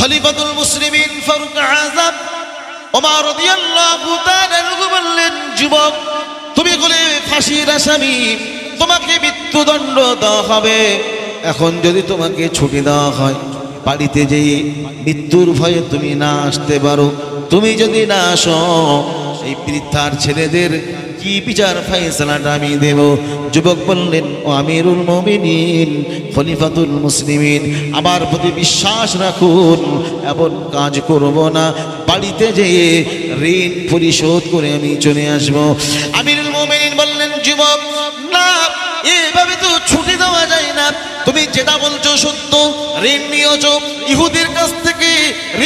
খলিফাতুল মুসলিমিন ফারুক আযম ওমর রাদিয়াল্লাহু তাআলা আনহু বললেন, যুবক তুমি হলে ফাঁসির আসামি, তোমাকে মৃত্যুদণ্ড দেওয়া হবে। এখন যদি তোমাকে ছুটি দেওয়া হয়, বাড়িতে যেয়ে মৃত্যুর ভয়ে তুমি না আসতে পারো, তুমি যদি না আসো, এই বৃদ্ধার ছেলেদের কি বিচার ফয়সালাটা আমি দেব। যুবক বললেন, ও আমিরুল মুমিনিন খলিফাতুল মুসলিমিন, আমার প্রতি বিশ্বাস রাখুন, এমন কাজ করব না, বাড়িতে যেয়ে ঋণ পরিশোধ করে আমি চলে আসবো। আমিরুল মুমিনিন বললেন, যুবক না, এভাবে তো ছুটি দেওয়া যায় না, তুমি যেটা বলছো সত্য, ঋণ নিয়েছো ইহুদির কাছ থেকে,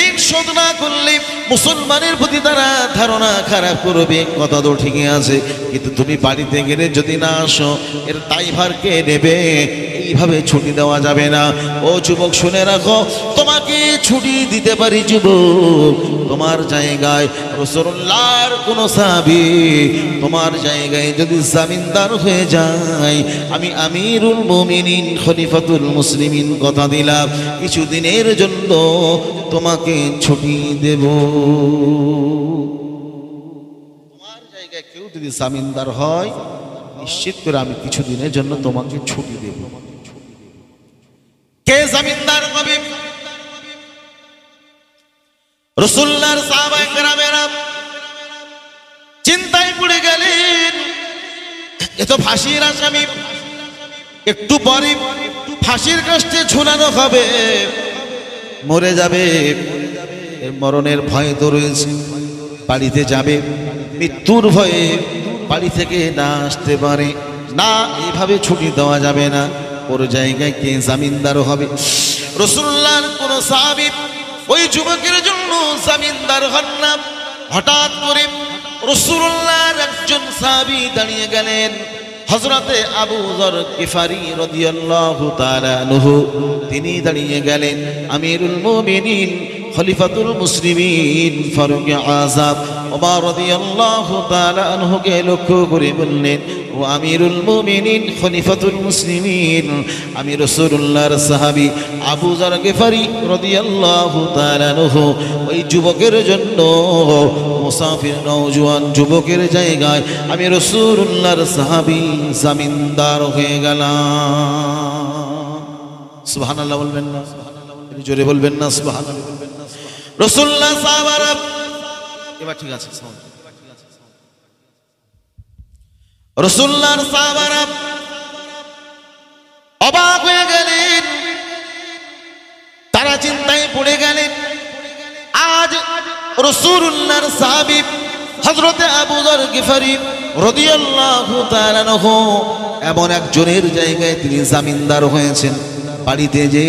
ঋণ শোধ না করলে মুসলমানের প্রতি তারা ধারণা খারাপ করবে, কথা তো ঠিকই আছে, কিন্তু তুমি বাড়িতে গেলে যদি না আসো, এর দায়ভার কে নেবে? এইভাবে ছুটি দেওয়া যাবে না। ও যুবক শুনে রাখো, তোমাকে ছুটি দিতে পারি যুবক, তোমার জায়গায় রাসূলুল্লাহর কোন সাহাবী তোমার জায়গায় যদি জামিনদার হয়ে যায়, আমি আমিরুল মুমিনিন খলিফাতুল মুসলিমিন কথা দিলাম, কিছুদিনের জন্য তোমাকে ছুটি দেব। তোমার জায়গায় কেউ যদি জামিনদার হয়, নিশ্চিত করে আমি কিছুদিনের জন্য তোমাকে ছুটি দেব। কে জামিনদার হবে? রাসূলুল্লাহর সাহাবায়ে কেরামেরা চিন্তায় পড়ে গেলেন, এ তো ফাঁসির আসামি, একটু পরে ফাঁসির কাস্টে ঝুলানো হবে, মরে যাবে, এর মরণের ভয় তো রয়েছে, বাড়িতে যাবে, মৃত্যুর ভয়ে বাড়ি থেকে না আসতে পারে না, এইভাবে ছুটি দেওয়া যাবে না। ওর জায়গায় কে জামিনদার হবে? রাসূলুল্লাহর কোন সাহাবী ওই যুবকের জন্য জামিনদার হন না। হঠাৎ করে রাসূলুল্লাহর একজন সাহাবী দাঁড়িয়ে গেলেন, হযরতে আবু যর গিফারি রাদিয়াল্লাহু তাআলা আনহু, তিনি দাঁড়িয়ে গেলেন। আমিরুল মুমিনিন খলিফাতুল মুসলিমিন ফারুক আযম ওমর রাদিয়াল্লাহু তাআলা আনহুকে লক্ষ্য করে বললেন, ও আমিরুল মুমিনিন খলিফাতুল মুসলিমিন, আমি রাসূলুল্লাহর সাহাবী আবু যর গিফারি রাদিয়াল্লাহু তাআলা আনহু ওই যুবকের জন্য, মুসাফির নওজোয়ান যুবকের জায়গায় আমি রাসূলুল্লাহর সাহাবী জামিনদার হয়ে গেলাম। সুবহানাল্লাহ বলবেন না? জোরে বলবেন না সুবহানাল্লাহ? রাসূলুল্লাহ সাহাবারা, এবার ঠিক আছে, রাসূলুল্লাহর সাহাবারা অবাক হয়ে গেলেন, তারা চিন্তায় পড়ে গেলেন, আজ রাসূলুল্লাহর সাহাবী হযরতে আবু যর গিফারি রাদিয়াল্লাহু তাআলা আনহু এমন একজনের জায়গায় তিনি জামিনদার হয়েছেন, বাড়িতে যে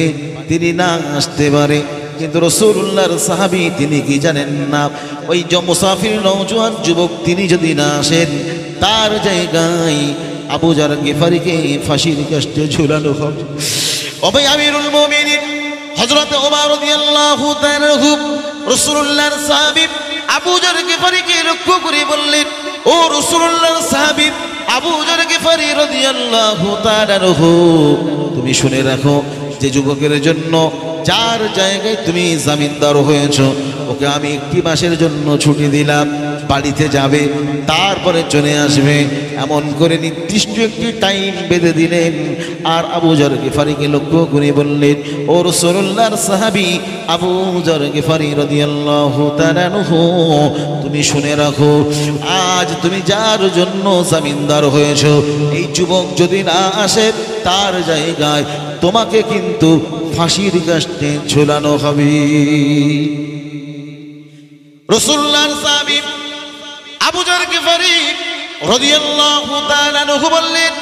তিনি না আসতে পারে, কিন্তু রাসূলুল্লাহর সাহাবী তিনি কি জানেন না, ওই যে মুসাফির নওজোয়ান যুবক তিনি যদি না আসেন, তার জায়গায় আবু যর গিফারিকে ফাঁসির কাস্টে ঝুলানো হবে। ও ভাই আমিরুল মুমিনিন হযরতে ওমর রাদিয়াল্লাহু তাআলা আনহু রাসূলুল্লাহর সাহাবী আবু যর গিফারিকে লক্ষ্য করে বললেন, ও রাসূলুল্লাহর সাহাবী আবু যর গিফারি রাদিয়াল্লাহু তাআলা আনহু, তুমি শুনে রাখো, যে যুবকের জন্য যার জায়গায় তুমি জামিনদার হয়েছো, ওকে আমি 1 মাসের জন্য ছুটি দিলাম, বাড়িতে যাবে, তারপরে চলে আসবে, এমন করে নির্দিষ্ট একটি টাইম বেঁধে দিলেন। আর আবু যর গিফারিকে লক্ষ্য করে বললেন, ও রাসূলুল্লাহর সাহাবী আবু যর গিফারি রাদিয়াল্লাহু তাআলা আনহু, তুমি শুনে রাখো, আজ তুমি যার জন্য জামিনদার হয়েছো, এই যুবক যদি না আসে, তার জায়গায় তোমাকে কিন্তু ফাঁসির কাস্টে ঝুলানো হবে। রাসূলুল্লাহর সাহাবী আবু যর গিফারি রাদিয়াল্লাহু তাআলা আনহু বললেন,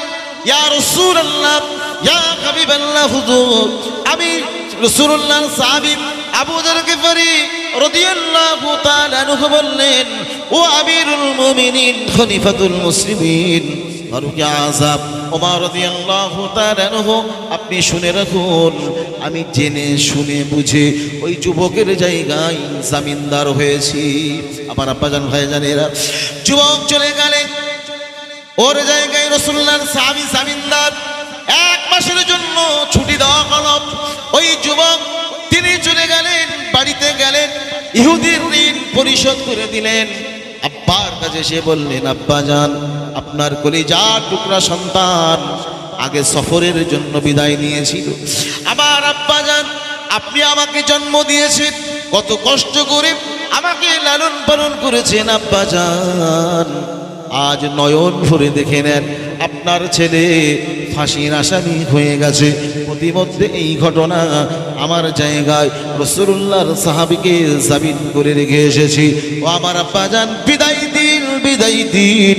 ইয়া রাসূলুল্লাহ, ইয়া হাবিবাল্লাহ, হুজুর, আমি রাসূলুল্লাহর সাহাবী আবু যর গিফারি রাদিয়াল্লাহু তাআলা আনহু বললেন, ও আমিরুল মুমিনিন খলিফাতুল মুসলিমিন ফারুক আযম ওমর রাদিয়াল্লাহু তাআলা আনহু, আপনি শুনে রাখুন, আমি জেনে শুনে বুঝে ওই যুবকের জায়গায় জামিনদার হয়েছি। আমার আব্বাজান ভাইজানেরা, যুবক চলে গেলেন, ওর জায়গায় রাসূলুল্লাহর সাহাবী জামিনদার, 1 মাসের জন্য ছুটি দেওয়া হলো। ওই যুবক তিনি চলে গেলেন বাড়ি ইহুদির ঋণ পরিশোধ করে দিলেন। আব্বার কাছে এসে বললেন, আব্বা যান, আপনার কলিজার টুকরা সন্তান আগে সফরের জন্য বিদায় নিয়েছিল। আমার আব্বা যান, আপনি আমাকে জন্ম দিয়েছেন, কত কষ্ট করে আমাকে লালন পালন করেছেন আব্বা যান, আজ নয়ন ভরে দেখে নেন আপনার ছেলে ফাঁসির আসামি হয়ে গেছে। প্রতিমধ্যে এই ঘটনা আমার জায়গায় রাসূলুল্লাহর সাহাবীকে জামিন করে রেখে এসেছি। ও আমার আব্বা জান, বিদায় দিন, বিদায় দিন,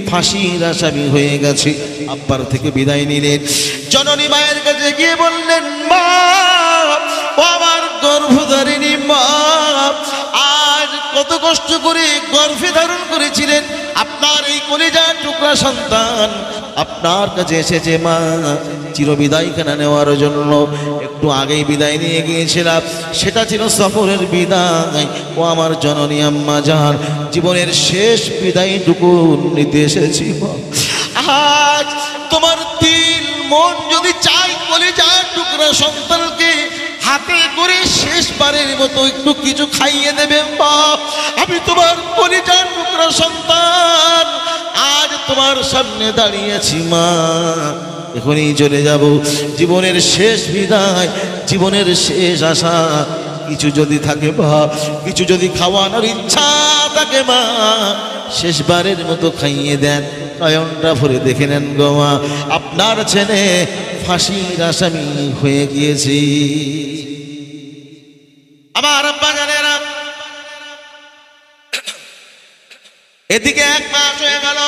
ফাঁসির আসামি হয়ে গেছে। আব্বার থেকে বিদায় নিলেন। জননী মায়ের কাছে গিয়ে বললেন, মা, ও আমার গর্ভধারিণী মা, আজ কত কষ্ট করে গর্ভে ধারণ করেছিলেন আপনার এই কলিজার টুকরা সন্তান আপনার কাছে এসেছে মা, চিরবিদায়খানা নেওয়ার জন্য। একটু আগেই বিদায় নিয়ে গিয়েছিলাম, সেটা ছিল সফরের বিদায়। ও আমার জননী আম্মা জান, জীবনের শেষ বিদায়টুকু নিতে এসেছি মা। আজ তোমার দিল মন যদি চাই কলিজার টুকরা সন্তানকে হাতে করে শেষবারের মতো একটু কিছু খাইয়ে দেবে মা। আমি তোমার কলিজার টুকরা সন্তান, আজ তোমার সামনে দাঁড়িয়েছি মা, এখনই চলে যাব। জীবনের শেষ বিদায়, জীবনের শেষ আশা কিছু যদি থাকে মা, কিছু যদি খাওয়ানোর ইচ্ছা থাকে মা, শেষবারের মতো খাইয়ে দেন। নয়নটা ভরে দেখে নেন গো মা, আপনার ছেলে ফাঁসির আসামি হয়ে গিয়েছি। আমার আব্বা জানেরা, এদিকে 1 মাস হয়ে গেল।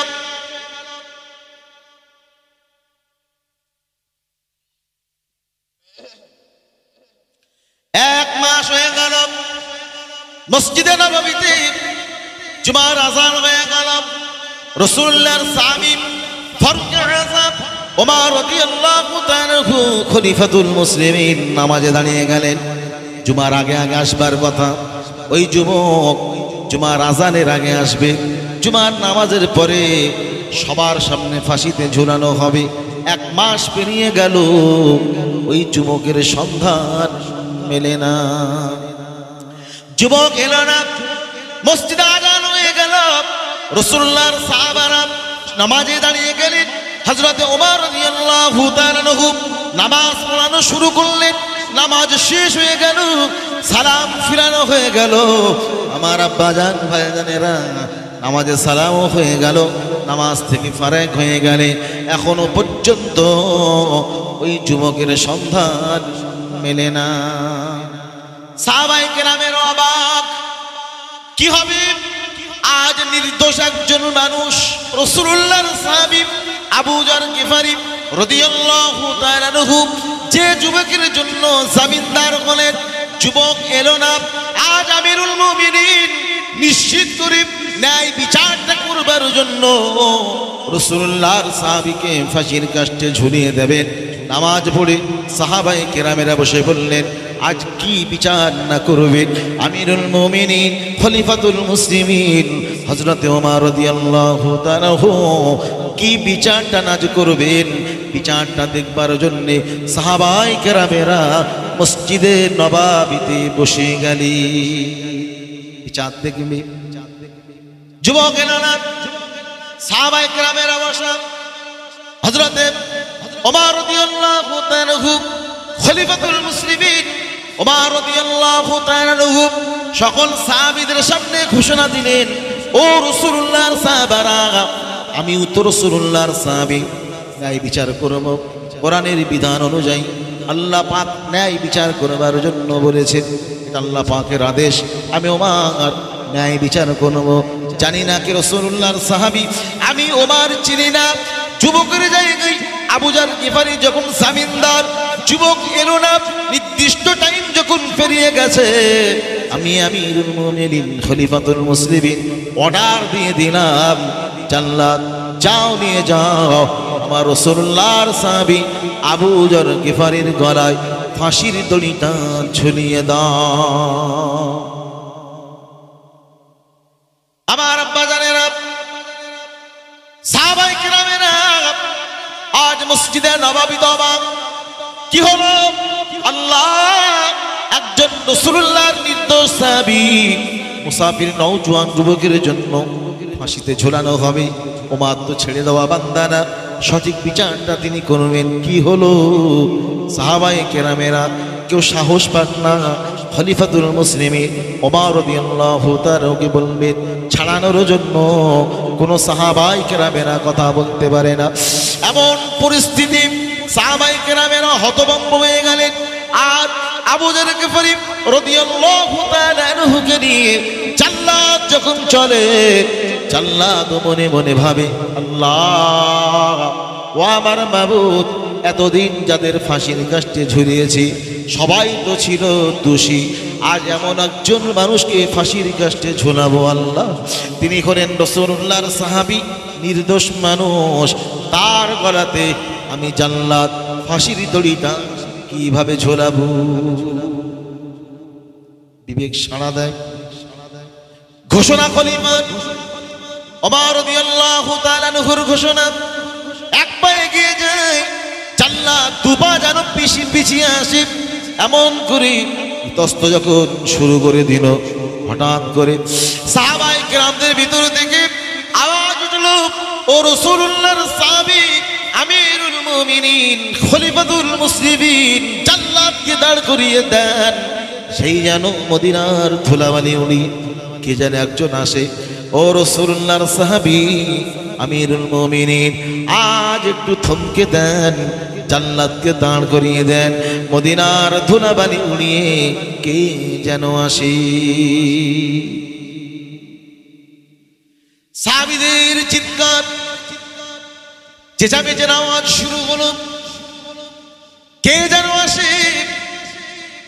মসজিদে নববীতে জুমার আযান হয়ে গেল। রাসূলুল্লাহর সাহাবী ফারুক আযম ওমর রাদিয়াল্লাহু তাআলা খলিফাতুল মুসলিমিন নামাজে দাঁড়িয়ে গেলেন। জুমার আগে আগে আসবার কথা, ওই যুবক জুমার আযানের আগে আসবে, জুমার নামাজের পরে সবার সামনে ফাঁসিতে ঝুলানো হবে। 1 মাস পেরিয়ে গেল, ওই যুবকের সন্ধান মেলে না। যুবক এলো না, মসজিদে আযান হয়ে গেল। রাসূলুল্লাহর সাহাবারা নামাজে দাঁড়িয়ে গেলেন। হযরত ওমর রাদিয়াল্লাহু তাআলা নামাজ পড়ানো শুরু করলেন। নামাজ শেষ হয়ে গেল, সালাম ফিরানো হয়ে গেল। আমার আব্বাজান ভাইজানেরা, নামাজে সালামও হয়ে গেল, নামাজ থেকে ফারাক হয়ে গেলে এখনো পর্যন্ত ওই যুবকের সন্ধান মেলে না। সাহাবায়ে কেরামের অবাক, কি হবে? আজ নির্দোষ একজন মানুষ, রাসূলুল্লাহর সাহাবী আবু যর গিফারি রাদিয়াল্লাহু তাআলা আনহু, যে যুবকের জন্য জামিনদার হলেন, যুবক এলো না। আজ আমিরুল মুমিনিন নিশ্চিত করে ন্যায় বিচারটা করবার জন্য রাসূলুল্লাহর সাহাবীকে ফাঁসির কাস্টে ঝুলিয়ে দেবেন। নামাজ পড়ে সাহাবায়ে কেরামেরা বসে বললেন, আজ কি বিচার না করবেন? আমিরুল মুমিনিন খলিফাতুল মুসলিমিন হযরত ওমর রাদিয়াল্লাহু তাআলা কি বিচারটা নাজ করবেন? বিচারটা দেখবার জন্য সাহাবায়ে কেরামেরা মসজিদে নববীতে বসে গেলি। বিচার দেখবে যুবক এলো না, সাহাবায়ে কেরামেরা বসা। হযরত ওমর রাদিয়াল্লাহু তাআলা খলিফাতুল মুসলিমিন ওমর রাদিয়াল্লাহু তাআলা সকল সাহাবীদের সামনে ঘোষণা দিলেন, ও রাসূলুল্লাহর সাহাবারা, আমি তো রাসূলুল্লাহর সাহাবী, ন্যায় বিচার করব। কোরআনের বিধান অনুযায়ী আল্লাহ পাক ন্যায় বিচার করবার জন্য বলেছেন, এটা আল্লাহ পাকের আদেশ। আমি ওমর ন্যায় বিচার করব। জানি না কে রাসূলুল্লাহর সাহাবী, আমি ওমর চিনি না। যুবকের জায়গায় আবু যর গিফারি যখন জামিনদার, যুবক এলো না, নির্দিষ্ট টাইম যখন পেরিয়ে গেছে, আমি আমিরুল মুমিনিন খলিফাতুল মুসলিমিন অর্ডার দিয়ে দিলাম, জান্নাত যাও, নিয়ে যাও আমার রাসূলুল্লাহর সাহাবী আবু যর গিফারির গলায় ফাঁসির দড়িটা ঝুলিয়ে দাও। আমার আব্বা জানেরা, সাহাবায়ে কেরামেরা, আজ মসজিদে নববী অবাক। কি হলো? আল্লাহ একজন রাসূলুল্লাহর নির্দোষ সাহাবী মুসাফির নওজোয়ান যুবকের জন্য ফাঁসিতে ঝোলানো হবে, ওমর তো ছেড়ে দেওয়া বান্দা না, সঠিক বিচারটা তিনি করবেন। কি হলো, সাহাবায়ে কেরামেরা কেউ সাহস পান না। খলিফাতুল মুসলিমিন ওমর রাদিয়াল্লাহু তাআলা ওকে বলবেন ছাড়ানোর জন্য, কোনো সাহাবায়ে কেরামেরা কথা বলতে পারে না। এমন পরিস্থিতি সাহাবায়ে কেরামেরা হতভম্ব হয়ে গেলেন। আর আবু যর গিফারি রাদিয়াল্লাহু তাআলা আনহুকে নিয়ে জাল্লাদ যখন চলে, জাল্লাদ মনে মনে ভাবে, আল্লাহ ও আমার মাবুদ, এতদিন যাদের ফাঁসির কাস্টে ঝুলিয়েছি সবাই তো ছিল দোষী, আজ এমন একজন মানুষকে ফাঁসির কাস্টে ঝোলাবো আল্লাহ, তিনি হলেন রাসূলুল্লাহর সাহাবী, নির্দোষ মানুষ, তার গলাতে আমি জাল্লাদ ফাঁসির দড়িটা কিভাবে ঝোলাবো? বিবেক সাড়া দেয়। ঘোষণা খলিফা ওমর রাদিয়াল্লাহু তাআলা আনহুর ঘোষণা, এক পা এগিয়ে যায়, জাল্লাদ দুপা যেন পিছিয়ে আসে। এমন করে তস্ত যখন শুরু করে দিল, হঠাৎ করে সাহাবায়ে কেরামদের ভিতর থেকে আওয়াজ উঠল, ও রাসূলুল্লাহর সাহাবী আমিরুল মুমিনিন খলিফাতুল মুসলিমিন, জাল্লাদকে দাঁড় করিয়ে দেন। সেই যেন মদিনার ধুলাবালি উনি কে যেন একজন আসে, ও রাসূলুল্লাহর সাহাবী আমিরুল মুমিনিন, আজ একটু থমকে দেন, জান্নাতকে দাঁড় করিয়ে দেন, মদিনার ধুলাবালি উড়িয়ে কে যেন আসে। সাহাবীদের চিৎকার চেঁচামেচির আওয়াজ শুরু হলো, কে যেন আসে।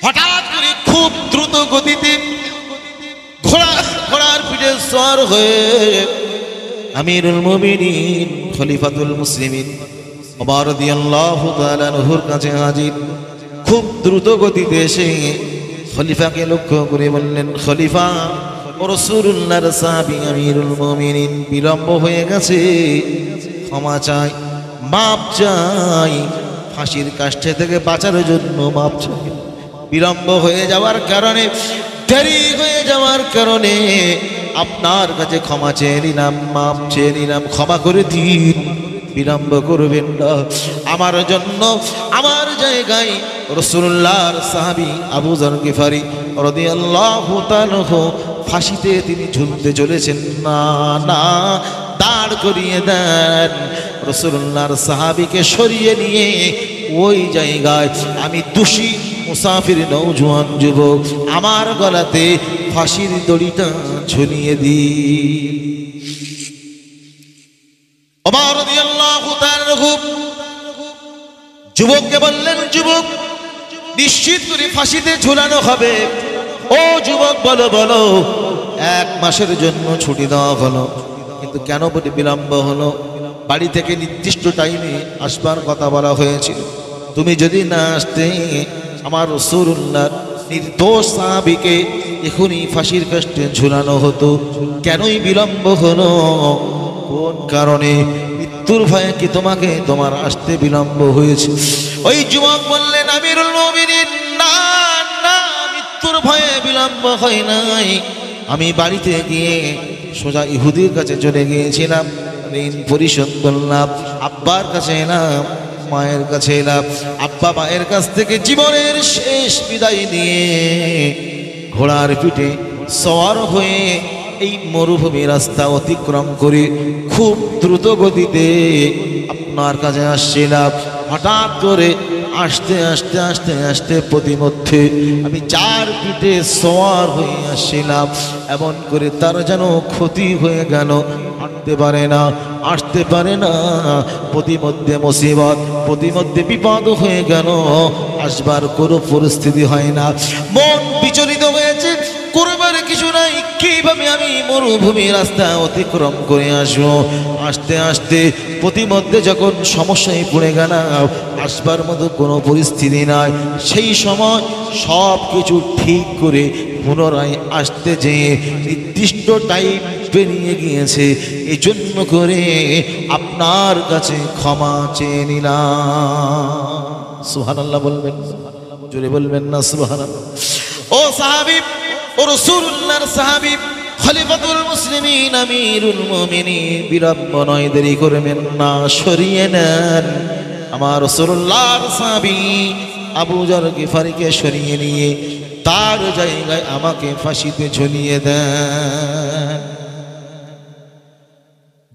হঠাৎ করে খুব দ্রুত গতিতে ঘোড়ার পিঠে সওয়ার হয়ে আমিরুল মুমিনিন খলিফাতুল মুসলিমিন ওমর রাদিয়াল্লাহু তাআলা আনহুর কাছে হাজির। খুব দ্রুত গতিতে এসে খলিফাকে লক্ষ্য করে বললেন, খলিফা ও রাসূলুল্লাহর সাহাবী আমিরুল মুমিনিন, বিলম্ব হয়ে গেছে, ক্ষমা চাই, মাপ চাই, ফাঁসির কাষ্ঠে থেকে বাঁচার জন্য মাপ চাই। বিলম্ব হয়ে যাওয়ার কারণে, দেরি হয়ে যাওয়ার কারণে আপনার কাছে ক্ষমা চেয়ে নিলাম, মাপ চেয়ে নিলাম, ক্ষমা করে দিন, বিলম্ব করবেন না। আমার জন্য আমার জায়গায় রাসূলুল্লাহর সাহাবী আবু যর গিফারি রাদিয়াল্লাহু তাআলা ফাঁসিতে তিনি ঝুলতে চলেছেন, না না, দাঁড় করিয়ে দেন। রাসূলুল্লাহর সাহাবীকে সরিয়ে নিয়ে ওই জায়গায় আমি দোষী মুসাফির নওজোয়ান যুবক, আমার গলাতে ফাঁসির দড়িটা ঝুলিয়ে দিই। ওমর রাদিয়াল্লাহু তাআলা যুবককে বললেন, যুবক নিশ্চিত করে ফাঁসিতে ঝুলানো হবে। ও যুবক বলো বলো, 1 মাসের জন্য ছুটি দেওয়া হলো, কিন্তু কেন বলে বিলম্ব হলো? বাড়ি থেকে নির্দিষ্ট টাইমে আসবার কথা বলা হয়েছিল, তুমি যদি না আসতে আমার রাসূলুল্লাহর নির্দোষ সাহাবীকে এখনই ফাঁসির কাষ্ঠে ঝুলানো হতো, কেনই বিলম্ব হলো? কোন কারণে? মৃত্যুর ভয়ে কি তোমাকে তোমার আসতে বিলম্ব হয়েছে? ওই যুবক বললেন, আমিরুল মুমিনিন, না না, মৃত্যুর ভয়ে বিলম্ব হয় নাই, আমি বাড়িতে গিয়ে সোজা ইহুদির কাছে চলে গিয়েছিলাম, ঋণ পরিশোধ করলাম, আব্বার কাছে এলাম, মায়ের কাছে এলাম, আব্বা মায়ের কাছ থেকে জীবনের শেষ বিদায় নিয়ে ঘোড়ার পিঠে সওয়ার হয়ে এই মরুভূমি রাস্তা অতিক্রম করে খুব দ্রুত গতিতে আপনার কাছে আসছিলাম। হঠাৎ করে আসতে আসতে আসতে আসতে প্রতিমধ্যে আমি 4 পিঠে সওয়ার হয়ে আসছিলাম, এমন করে তার যেন ক্ষতি হয়ে গেল, হাঁটতে পারে না, আসতে পারে না, প্রতিমধ্যে মুসিবত, প্রতিমধ্যে বিপদ হয়ে গেল, আসবার কোনো পরিস্থিতি হয় না, মন বিচলিত হয়েছে, করবার কিছু নাই, কিভাবে আমি মরুভূমি রাস্তা অতিক্রম করে আসবো? আসতে আসতে প্রতিমধ্যে যখন সমস্যায় পড়ে গেলাম, আসবার মতো কোনো পরিস্থিতি নাই, সেই সময় সব কিছু ঠিক করে পুনরায় আসতে যেয়ে নির্দিষ্ট টাইম পেরিয়ে গিয়েছে, এই জন্য করে আপনার কাছে ক্ষমা চেয়ে নিলাম। সুবহানাল্লাহ বলবেন, জোরে বলবেন না সুবহানাল্লাহ। ও সাহাবী, ও রাসূলুল্লাহর সাহাবী, খলিফাতুল মুসলিমিন আমিরুল মুমিনিন, বিলম্ব নয়, দেরি করবেন না, সরিয়ে নেন। আমার রাসূলুল্লাহর সাহাবী আবু যর গিফারিকে সরিয়ে নিয়ে তার জায়গায় আমাকে ফাঁসিতে ঝুলিয়ে দেন।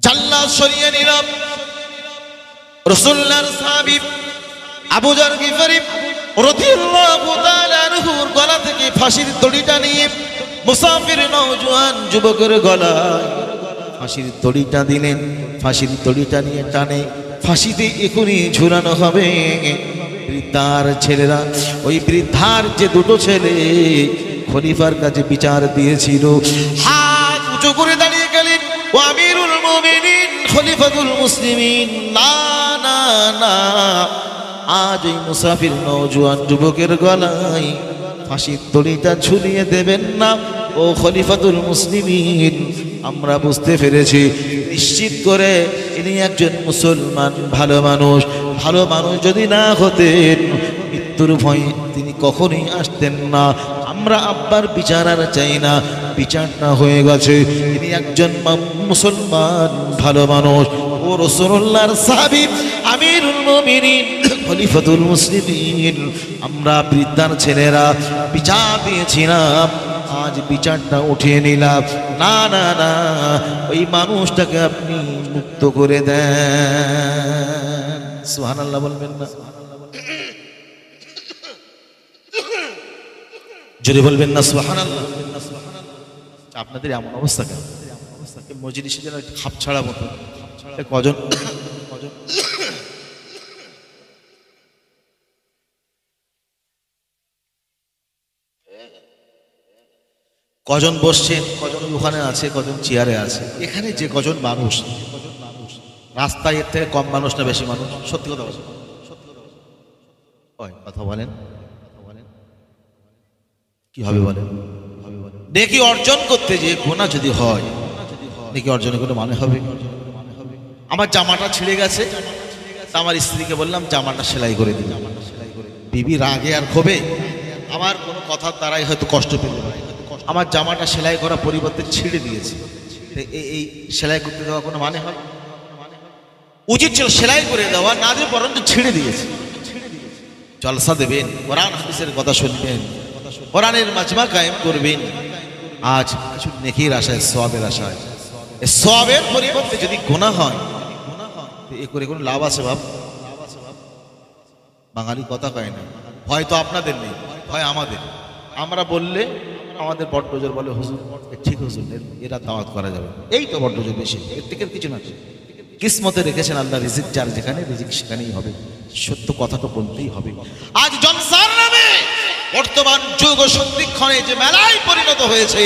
জাল্লাদ সরিয়ে নিলাম। রাসূলুল্লাহর সাহাবী আবু যর গিফারি রাদিয়াল্লাহু তাআলা আনহুর গলা থেকে ফাঁসির দড়িটা নিয়ে মুসাফির নওজোয়ান যুবকের গলায় ফাঁসির দড়িটা দিলেন। ফাঁসির দড়িটা নিয়ে টানে, ফাঁসিতে এখনই ঝুলানো হবে। বৃদ্ধার ছেলেরা, ওই বৃদ্ধার যে দুটো ছেলে খলিফার কাছে বিচার দিয়েছিল, হাত উঁচু করে দাঁড়িয়ে গেলেন, ও আমিরুল মুমিনিন খলিফাতুল মুসলিমিন, না না না, আজ এই মুসাফির নওজোয়ান যুবকের গলায় ফাঁসির দড়িটা ঝুলিয়ে দেবেন না। ও খলিফাতুল মুসলিমিন, আমরা বুঝতে পেরেছি নিশ্চিত করে ইনি একজন মুসলমান, ভালো মানুষ। ভালো মানুষ যদি না হতেন মৃত্যুর ভয়ে তিনি কখনোই আসতেন না। আমরা আব্বার বিচার আর চাই না, বিচারটা হয়ে গেছে। তিনি একজন মুসলমান, ভালো মানুষ। ও রাসূলুল্লাহর সাহাবী আমিরুল মুমিনিন খলিফাতুল মুসলিমিন, আমরা বৃদ্ধার ছেলেরা বিচার দিয়েছিলাম, আজ বিচারটা উঠিয়ে নিলাম। না না না, ওই মানুষটাকে আপনি মুক্ত করে দেন। সুবহানাল্লাহ বলবেন না? জোরে বলবেন না সুবহানাল্লাহ? আপনাদের এমন অবস্থা কেন? মজলিসে যেন খাপ ছাড়া মতো কজন কজন বসছেন, কজন ওখানে আছে, কজন চেয়ারে আছে। এখানে যে কজন মানুষ, রাস্তায় এর থেকে কম মানুষ না বেশি মানুষ? সত্যি কথা বলেন, কথা বলেন, কি হবে বলেন? নেকি অর্জন করতে যে গুনাহ যদি হয়, নেকি অর্জনের কোনো মানে হবে? আমার জামাটা ছিঁড়ে গেছে, আমার স্ত্রীকে বললাম জামাটা সেলাই করে দিন। বিবি রাগে আর ক্ষোভে আমার কোনো কথার দ্বারাই হয়তো কষ্ট পেতে পারে, আমার জামাটা সেলাই করা পরিবর্তে ছিঁড়ে দিয়েছে। এই সেলাই করতে দেওয়া কোনো মানে হয়? উচিত ছিল সেলাই করে দেওয়া, না দিয়ে বরঞ্চ ছিঁড়ে দিয়েছে। জলসা দেবেন, কোরআন হাদিসের কথা শুনবেন, কোরআনের মাজমা কায়েম করবেন। আজ কিছু নেকির আশায়, সওয়াবের আশায়, সওয়াবের পরিবর্তে যদি গুনাহ হয়, এ করে কোনো লাভ আছে বাপ? বাঙালি কথা কয় না, ভয় তো আপনাদের নেই, ভয় আমাদের। আমরা বললে আমাদের বড়জোর বলে হুজুর ঠিক, হুজুর এরা দাওয়াত করা যাবে, এই তো বড়জোর বেশি, এর থেকে কিছু না। কিসমতে রেখেছেন আল্লাহ, রিজিক যার যেখানে রিজিক সেখানেই হবে। সত্য কথা তো বলতেই হবে। আজ জলসার নামে বর্তমান যুগ সন্ধিক্ষণে যে মেলায় পরিণত হয়েছে,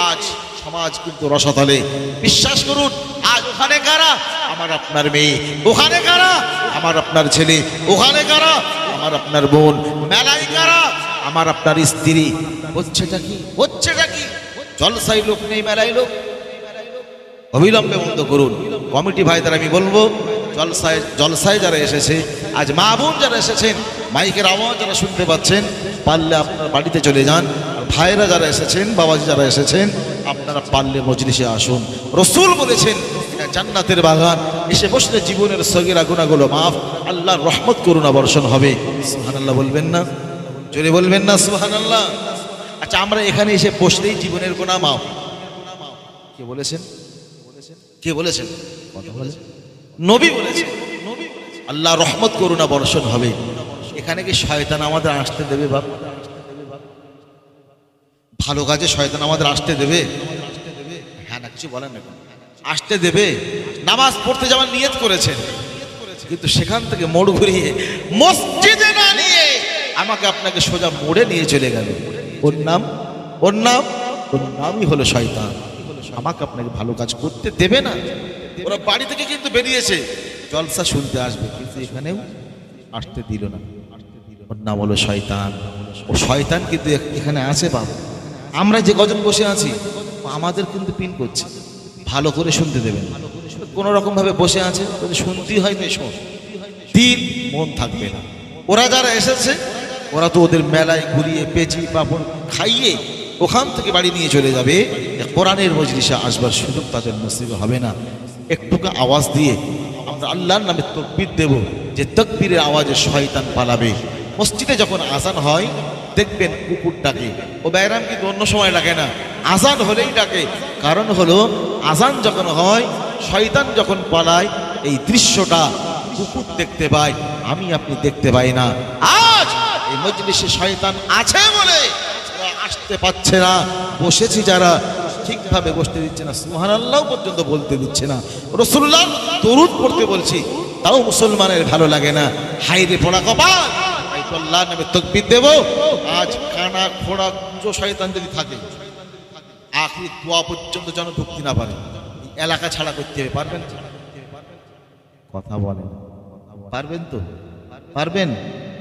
আজ সমাজ কিন্তু রসাতলে। বিশ্বাস করুন, আজ ওখানে কারা? আমার আপনার মেয়ে। ওখানে কারা? আমার আপনার ছেলে। ওখানে কারা? আমার আপনার বোন। মেলায় কারা? আমার আপনার স্ত্রী। হচ্ছেটা কি? হচ্ছেটা কি? জলসায় লোক নেই, মেলায় লোক। অবিলম্বে বন্ধ করুন। কমিটি ভাইদের আমি বলবো, জলসায় যারা এসেছে, আজ মা বোন যারা এসেছেন, মাইকের আওয়াজ যারা শুনতে পাচ্ছেন, পারলে আপনার বাড়িতে চলে যান। আর ভাইরা যারা এসেছেন, বাবাজি যারা এসেছেন, আপনারা পারলে মজলিসে আসুন। রাসূল বলেছেন এটা জান্নাতের বাগান, এসে বসলে জীবনের সগীরা গুনাহগুলো মাফ, আল্লাহর রহমত করুণা বর্ষণ হবে। সুবহানাল্লাহ বলবেন না? জোরে বলবেন না সুবহানাল্লাহ? আচ্ছা, আমরা এখানে এসে বসলেই জীবনের গুনাহ মাফ, কে বলেছেন? কে বলেছেন? নবী বলেছেন আল্লাহ রহমত করুণা বর্ষণ হবে। এখানে কি শয়তান আমাদের আসতে দেবে বাপ? ভালো কাজে শয়তান আমাদের আসতে দেবে? হ্যাঁ না, কিছু বলেন না, আসতে দেবে? নামাজ পড়তে যাওয়ার নিয়ত করেছেন, কিন্তু সেখান থেকে মোড় ঘুরিয়ে মসজিদে না নিয়ে আমাকে আপনাকে সোজা মোড়ে নিয়ে চলে গেল। ওর নামই হলো শয়তান। আমাকে আপনাকে ভালো কাজ করতে দেবে না। ওরা বাড়ি থেকে কিন্তু বেরিয়েছে, জলসা শুনতে আসবে, কিন্তু এখানেও আসতে দিল না। ওর নাম হলো শয়তান। ও শয়তান কিন্তু এখানে আছে বাবা। আমরা যে কজন বসে আছি, আমাদের কিন্তু পিন করছে, ভালো করে শুনতে দেবেন। কোন রকম ভাবে বসে আছে, শুনতেই হয় না, শোন, দিন মন থাকবে না। ওরা যারা এসেছে ওরা তো ওদের মেলায় ঘুরিয়ে পেঁচি পাপড় খাইয়ে ওখান থেকে বাড়ি নিয়ে চলে যাবে। কোরআনের মজলিসে আসবার সুযোগ তাদের নসিব হবে না। একটুকু আওয়াজ দিয়ে আমরা আল্লাহর নামে তাকবীর দেব, যে তাকবীরের আওয়াজে শয়তান পালাবে। মসজিদে যখন আজান হয় দেখবেন কুকুর ডাকে, ও ব্যারাম কিন্তু অন্য সময় ডাকে না, আজান হলেই ডাকে। কারণ হলো আজান যখন হয় শয়তান যখন পালায়, এই দৃশ্যটা কুকুর দেখতে পায়, আমি আপনি দেখতে পাই না। আজ এই মজলিসে শয়তান আছে বলে আসতে পারছে না, বসেছি যারা ঠিকভাবে বসতে দিচ্ছে না, সুবহানাল্লাহ পর্যন্ত বলতে দিচ্ছে না, রাসূলুল্লাহ দরুদ পড়তে বলছি, তাও মুসলমানের ভালো লাগে না। হাইরে পড়া কপাল, তাই তো আল্লাহর নামে তাকবীর দেব। আজ কানা খোড়া কুজো শয়তান যদি থাকে, আখির দোয়া পর্যন্ত যেন ঢুকতে না পারে, এলাকা ছাড়া করতে হবে। পারবেন? কথা বলেন, পারবেন তো? পারবেন?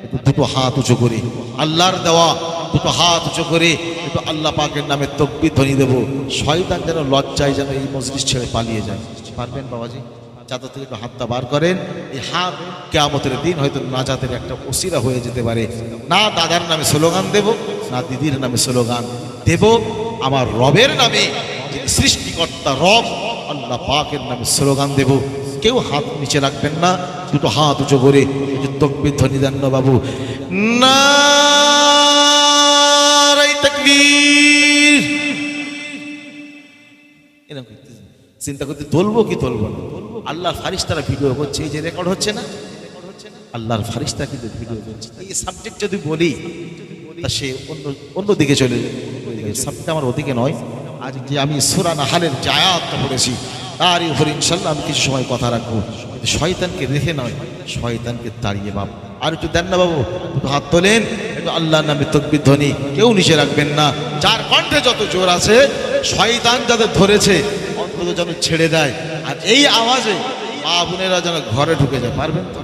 একটু দুটো হাত উঁচু করে, আল্লাহর দেওয়া দুটো হাত উঁচু করে একটু আল্লাহ পাকের নামে তাকবীর ধ্বনি দেব। শয়তান যেন লজ্জায় যেন এই মজলিস ছেড়ে পালিয়ে যায়। পারবেন বাবাজি? চাদর থেকে একটু হাতটা বার করেন। এই হাত কিয়ামতের দিন হয়তো নাজাতের একটা ওসিলা হয়ে যেতে পারে। না দাদার নামে স্লোগান দেব, না দিদির নামে স্লোগান দেব, আমার রবের নামে, যিনি সৃষ্টিকর্তা রব আল্লাহ পাকের নামে স্লোগান দেব। কেউ হাত নিচে রাখবেন না, দুটো হাত উঁচু করে তাকবীর ধ্বনি দেন না বাবু। নারায়ে তাকবীর। এরকম চিন্তা করতে তুলবো কি তুলবো না, আল্লাহর ফারিস্তারা ভিডিও করছে, এই যে রেকর্ড হচ্ছে না, আল্লাহর ফারিস্তা কিন্তু ভিডিও করছে। এই সাবজেক্ট যদি বলি তা সে অন্য দিকে চলে যাবে। সাবজেক্ট আমার ওদিকে নয়। আজ যে আমি সূরা নাহলের যে আয়াতটা পড়েছি তারই উপর ইনশাআল্লাহ আমি কিছু সময় কথা রাখবো। শয়তানকে রেখে নয়, শয়তানকে তাড়িয়ে বাবু। আর একটু দেন না বাবু, একটু হাত তোলেন, একটু আল্লাহর নামে তাকবীর ধ্বনি কেউ নিচে রাখবেন না। যার কণ্ঠে যত জোর আছে, শয়তান যাদের ধরেছে অন্তত যেন ছেড়ে দেয়। আর এই আওয়াজে মা বোনেরা যেন ঘরে ঢুকে যায়। পারবেন তো?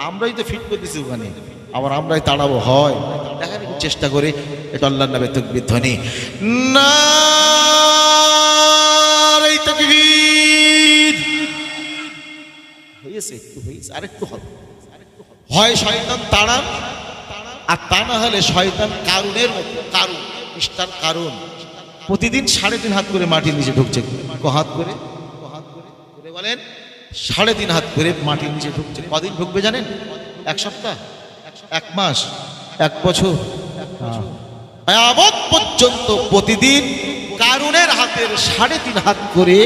আমরাই তো ফিট করে দিচ্ছি ওখানে, আবার আমরাই তাড়াবো। হয় দেখেন একটু চেষ্টা করে একটু আল্লাহর নামে তাকবীর ধ্বনি। নারায়ে তাকবীর। হয়েছে? একটু হয়েছে, আরেকটু হবে। হয় শয়তান তাড়ান, আর তা না হলে শয়তান কারুনের মতো, কারুন মিস্টার কারুন প্রতিদিন 3.5 হাত করে মাটির নিচে ঢুকছে। হাত করে বলেন, 3.5 হাত করে মাটির নিচে ঢুকছে। কদিন ঢুকবে জানেন? 1 সপ্তাহ, 1 মাস, 1 বছর, কিয়ামত পর্যন্ত প্রতিদিন কারুনের হাতের 3.5 হাত করে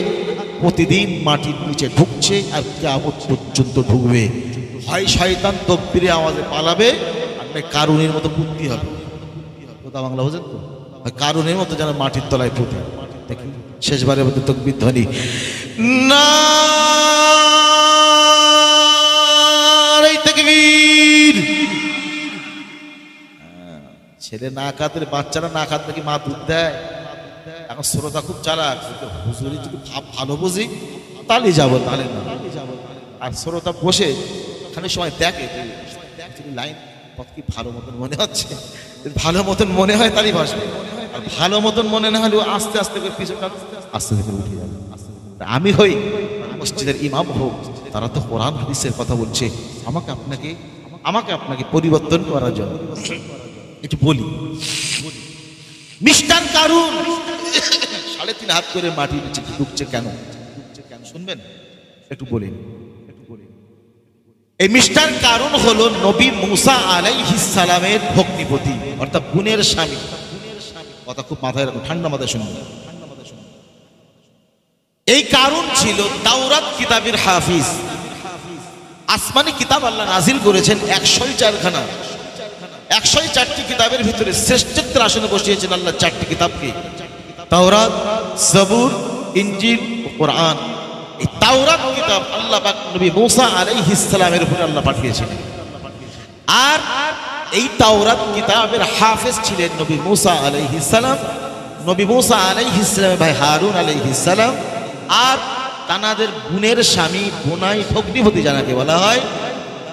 প্রতিদিন মাটির নিচে ঢুকছে, আর কিয়ামত পর্যন্ত ঢুকবে। হয় শয়তান তাকবীরে আওয়াজে পালাবে, আর কারুনের মতো পুঁতি হবে। কথা বাংলা বোঝেন তো? কারুনের মতো যেন মাটির তলায় পুঁতে। দেখি শেষবারের মতো তাকবীর ধ্বনি। নারায়ে তাকবীর। ছেলে না কাঁদলে, বাচ্চারা না কাঁদলে কি মা দুধ দেয়? এখন শ্রোতা খুব চালাক, হুজুরি যদি ভালো বুঝি তাহলে যাবো, তাহলে না। আর শ্রোতা বসে খালি সময় দেখে লাইন পথ কি ভালো মতন মনে হচ্ছে, ভালো মতন মনে হয় তারই ভাসবে, আর ভালো মতন মনে না হলে আস্তে আস্তে করে পিছনটা আস্তে আস্তে উঠে যাবে। আমি হই মসজিদের ইমাম হোক, তারা তো কোরআন হাদিসের কথা বলছে, আমাকে আপনাকে পরিবর্তন করার জন্য একটু বলি। মিস্টার কারুন 3.5 হাত করে মাটির নিচে ঢুকছে কেন? শুনবেন? একটু বলেন। এই মিস্টার কারুন হলো নবী মুসা আলাইহিস সালামের ভগ্নিপতি, অর্থাৎ বোনের স্বামী। কথা খুব মাথায় রাখুন, ঠান্ডা মাথায় শুনুন। এই কারুন ছিল তাওরাত কিতাবের হাফিজ। আসমানি কিতাব আল্লাহ নাজিল করেছেন 104খানা। 104টি কিতাবের ভিতরে শ্রেষ্ঠত্বের আসনে বসিয়েছেন আল্লাহ 4টি কিতাবকে, তাওরাত, জবুর, ইনজিল ও কোরআন। এই তাওরাত কিতাব আল্লাহ পাক নবী মুসা আলাইহিস সালামের উপরে আল্লাহ পাঠিয়েছিলেন। আর এই তাওরাত কিতাবের হাফেজ ছিলেন নবী মুসা আলাইহিস সালাম, নবী মুসা আলাইহিস সালামের ভাই হারুন আলাইহিস সালাম, আর তানাদের বোনের স্বামী বোনাই ভগ্নিপতি যাকে বলা হয়,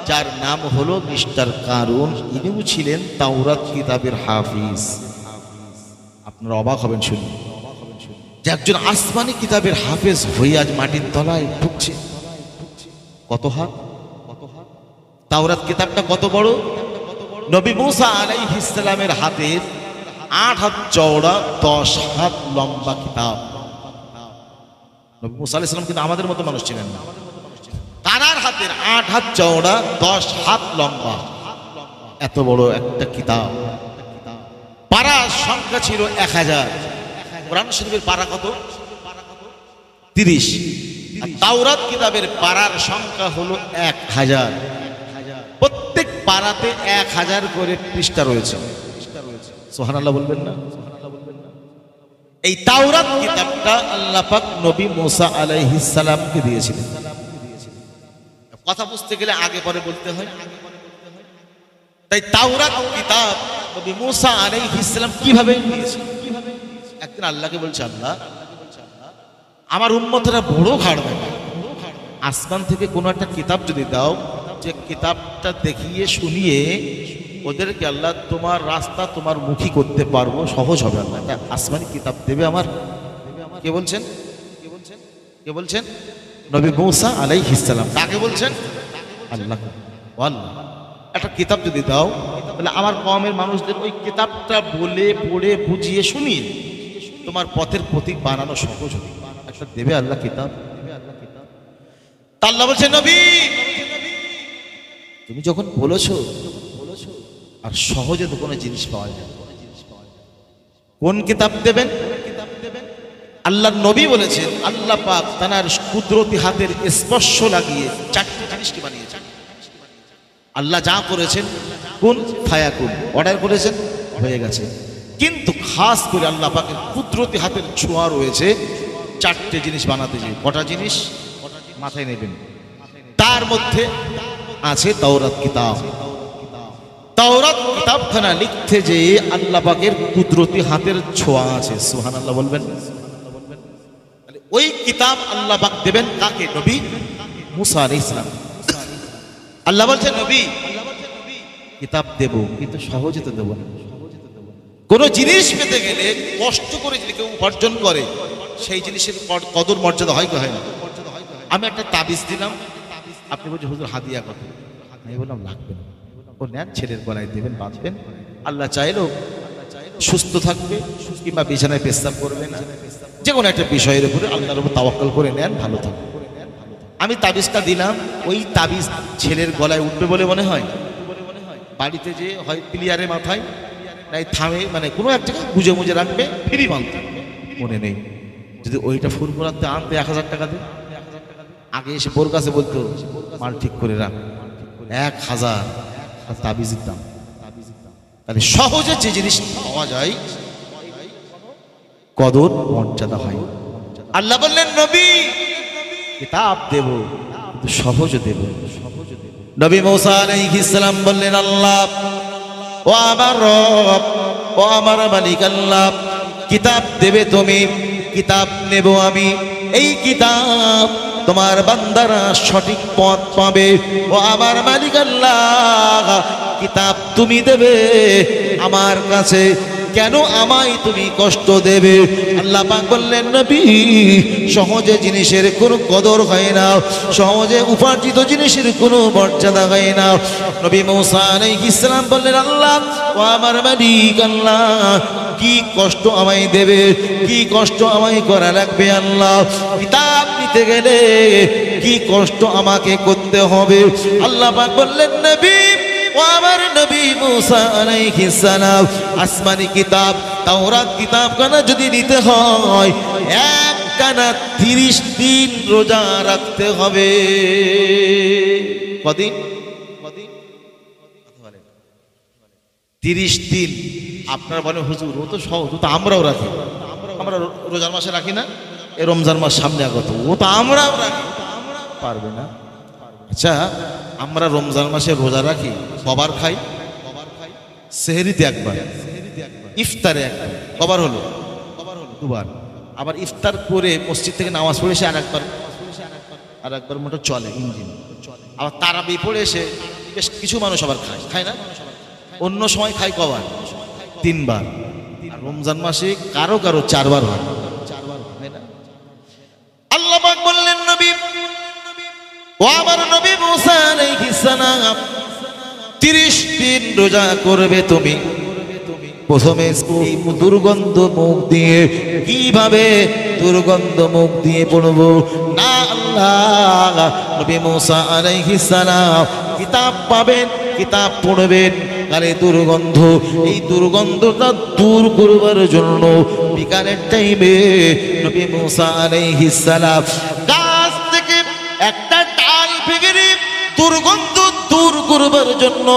যার নাম হলো মিস্টার কারুন। ইনিও ছিলেন তাওরাত কিতাবের হাফিজ। আপনারা অবাক হবেন শুনে যে একজন আসমানি কিতাবের হাফেজ হয়ে আজ মাটির তলায় ঢুকছে। কত হাত? তাওরাত কিতাবটা কত বড়? নবী মুসা আলাইহিস সালামের হাতের 8 হাত চওড়া 10 হাত লম্বা কিতাব। নবী মুসা আলাইহিস সালাম কিন্তু আমাদের মতো মানুষ ছিলেন না, তার হাতের 8 হাত চওড়া 10 হাত লম্বা এত বড় একটা কিতাব। পারার সংখ্যা ছিল 1000। কোরআন শরীফের পারা কত? 30। আর তাওরাত কিতাবের পারার সংখ্যা হলো 1000। প্রত্যেক পারাতে 1000 করে পৃষ্ঠা রয়েছে। সুবহানাল্লাহ বলবেন না? এই তাওরাত কিতাবটা আল্লাহ পাক নবী মুসা আলাইহিস সালামকে দিয়েছিলেন। কথা বুঝতে গেলে আগে পরে বলতে হয়। তাই তাওরাত কিতাব নবী মুসা আলাইহিস সালাম কিভাবে নিয়েছেন? একদিন আল্লাহকে বলছে, আল্লাহ আমার উম্মতেরা বড় ঘাড় দেয়, আসমান থেকে কোনো একটা কিতাব যদি দাও, যে কিতাবটা দেখিয়ে শুনিয়ে ওদেরকে আল্লাহ তোমার রাস্তা তোমার মুখী করতে পারবো, সহজ হবে। আল্লাহ একটা আসমানি কিতাব দেবে আমার। কে বলছেন? কে বলছেন? নবী মুসা আলাইহিস সালাম। কাকে বলছেন? আল্লাহ। আল্লাহ একটা কিতাব যদি দাও তাহলে আমার কওমের মানুষদের ওই কিতাবটা বলে পড়ে বুঝিয়ে শুনিয়ে তোমার পথের প্রতীক বানানো সহজ হবে। একটা দেবে আল্লাহ কিতাব। আল্লাহ বলছে, নবী তুমি যখন বলেছো আর সহজে তো কোনো জিনিস পাওয়া যায়, কোন কিতাব দেবেন? আল্লাহ নবী বলেছেন আল্লাহ পাক তার কুদরতি হাতের স্পর্শ লাগিয়ে 4টি জিনিসকে বানিয়েছেন। আল্লাহ যা করেছেন কোন ফায়াকুন অর্ডার করেছেন, হয়ে গেছে। কিন্তু খাস করে আল্লাহ পাকের কুদরতি হাতের ছোঁয়া রয়েছে 4টে জিনিস বানাতে। যে কটা জিনিস মাথায় নেবেন, তার মধ্যে আছে তাওরাত কিতাব। তাওরাত কিতাবখানা লিখতে যে আল্লাহ পাকের কুদরতি হাতের ছোঁয়া আছে। সুবহানাল্লাহ বলবেন? ওই কিতাব আল্লাহ পাক দেবেন কাকে? নবী মুসা আলাইহিস সালাম। আল্লাহ বলছেন, নবী কিতাব দেব, কিন্তু সহজে তো দেব না। কোন জিনিস পেতে গেলে কষ্ট করে যদি কেউ উপার্জন করে, সেই জিনিসের কদর মর্যাদা হয় কি হয় না? আমি একটা তাবিজ দিলাম, আপনি বলছেন হুজুর হাদিয়া কত? আমি বললাম লাগবে না, ও নেন ছেলের গলায় দেবেন, বাঁধবেন। আল্লাহ চাইলেও সুস্থ থাকবে কিংবা বিছানায় পেশাব করবে না। যে কোনো একটা বিষয়ের উপরে আল্লাহর উপর তাওয়াক্কুল করে নেন, ভালো থাকবে। আমি তাবিজটা দিলাম, ওই তাবিজ ছেলের গলায় উঠবে বলে মনে হয়? বাড়িতে যে হয় প্লিয়ারে মাথায় নাই থামে, মানে কোনো এক জায়গায় গুজে মুজে রাখবে, ফ্রি মানতে মনে নেই। যদি ওইটা ফুরফুরাতে আনতে 1000 টাকা দেয়, আগে এসে বোর কাছে বলতো মাল ঠিক করে রাখ, 1000 তাবিজের দাম। তাহলে সহজে যে জিনিস পাওয়া যায় কদর মর্যাদা হয়। আল্লাহ বললেন, নবী কিতাব দেব, কিন্তু সহজ দেব। নবী মুসা আলাইহিস সালাম বললেন, আল্লাহ ও আমার রব, ও আমার মালিক আল্লাহ, কিতাব দেবে তুমি, কিতাব নেব আমি। এই কিতাব তোমার বান্দারা সঠিক পথ পাবে। ও আমার মালিক আল্লাহ, কিতাব তুমি দেবে আমার কাছে, কেন আমায় তুমি কষ্ট দেবে? আল্লাহ পাক বললেন, নবী সহজে জিনিসের কোনো কদর হয় না, সহজে উপার্জিত জিনিসের কোনো মর্যাদা হয় না। নবী মুসা আলাইহিস সালাম বললেন, আল্লাহ ও আমার মালিক আল্লাহ, কি কষ্ট আমায় দেবে, কি কষ্ট আমায় করা লাগবে? আল্লাহ কিতাব নিতে গেলে কি কষ্ট আমাকে করতে হবে? আল্লাহ পাক বললেন, নবী ও আমার নবী মুসা আলাইহিস সালাম, আসমানি কিতাব তাওরাত কিতাবখানা যদি নিতে হয় একটানা 30 দিন রোজা রাখতে হবে। কদিন? 30 দিন। আপনারা বলেন হুজুর ও তো সহজ, ও তো আমরাও রাখি। আমরা রোজার মাসে রাখি না? এই রমজান মাস সামনে আগত, ও তো আমরাও রাখি। পারবে না? আচ্ছা, আমরা রমজান মাসে রোজা রাখি, কবার খাই? সেহরিতে একবার, ইফতারে একবার। কবার হলো? 2বার। আবার ইফতার করে মসজিদ থেকে নামাজ পড়ে এসে আর একবার মোটর চলে ইঞ্জিন। আবার তারাবি পড়ে এসে বেশ কিছু মানুষ আবার খায় না? অন্য সময় খাই কবার? 3বার। আর রমজান মাসে কারো কারো 4বার হয়। আল্লাহ পাক বললেন, নবী ও আমার নবী মুসা আলাইহিস সালাম, 30 দিন রোজা করবে তুমি। প্রথমে দুর্গন্ধ মুখ দিয়ে, কিভাবে দুর্গন্ধ মুখ দিয়ে পড়বো না, আল্লাহ নবী মুসা আলাইহিস সালাম কিতাব পাবেন, কিতাব পড়বেন, আরে দুর্গন্ধ, এই দুর্গন্ধটা দূর করবার জন্য বিকালের টাইমে নবী মুসা আলাইহিস সালাম গাছ থেকে একটা ডাল ভেঙে দুর্গন্ধ দূর করবার জন্য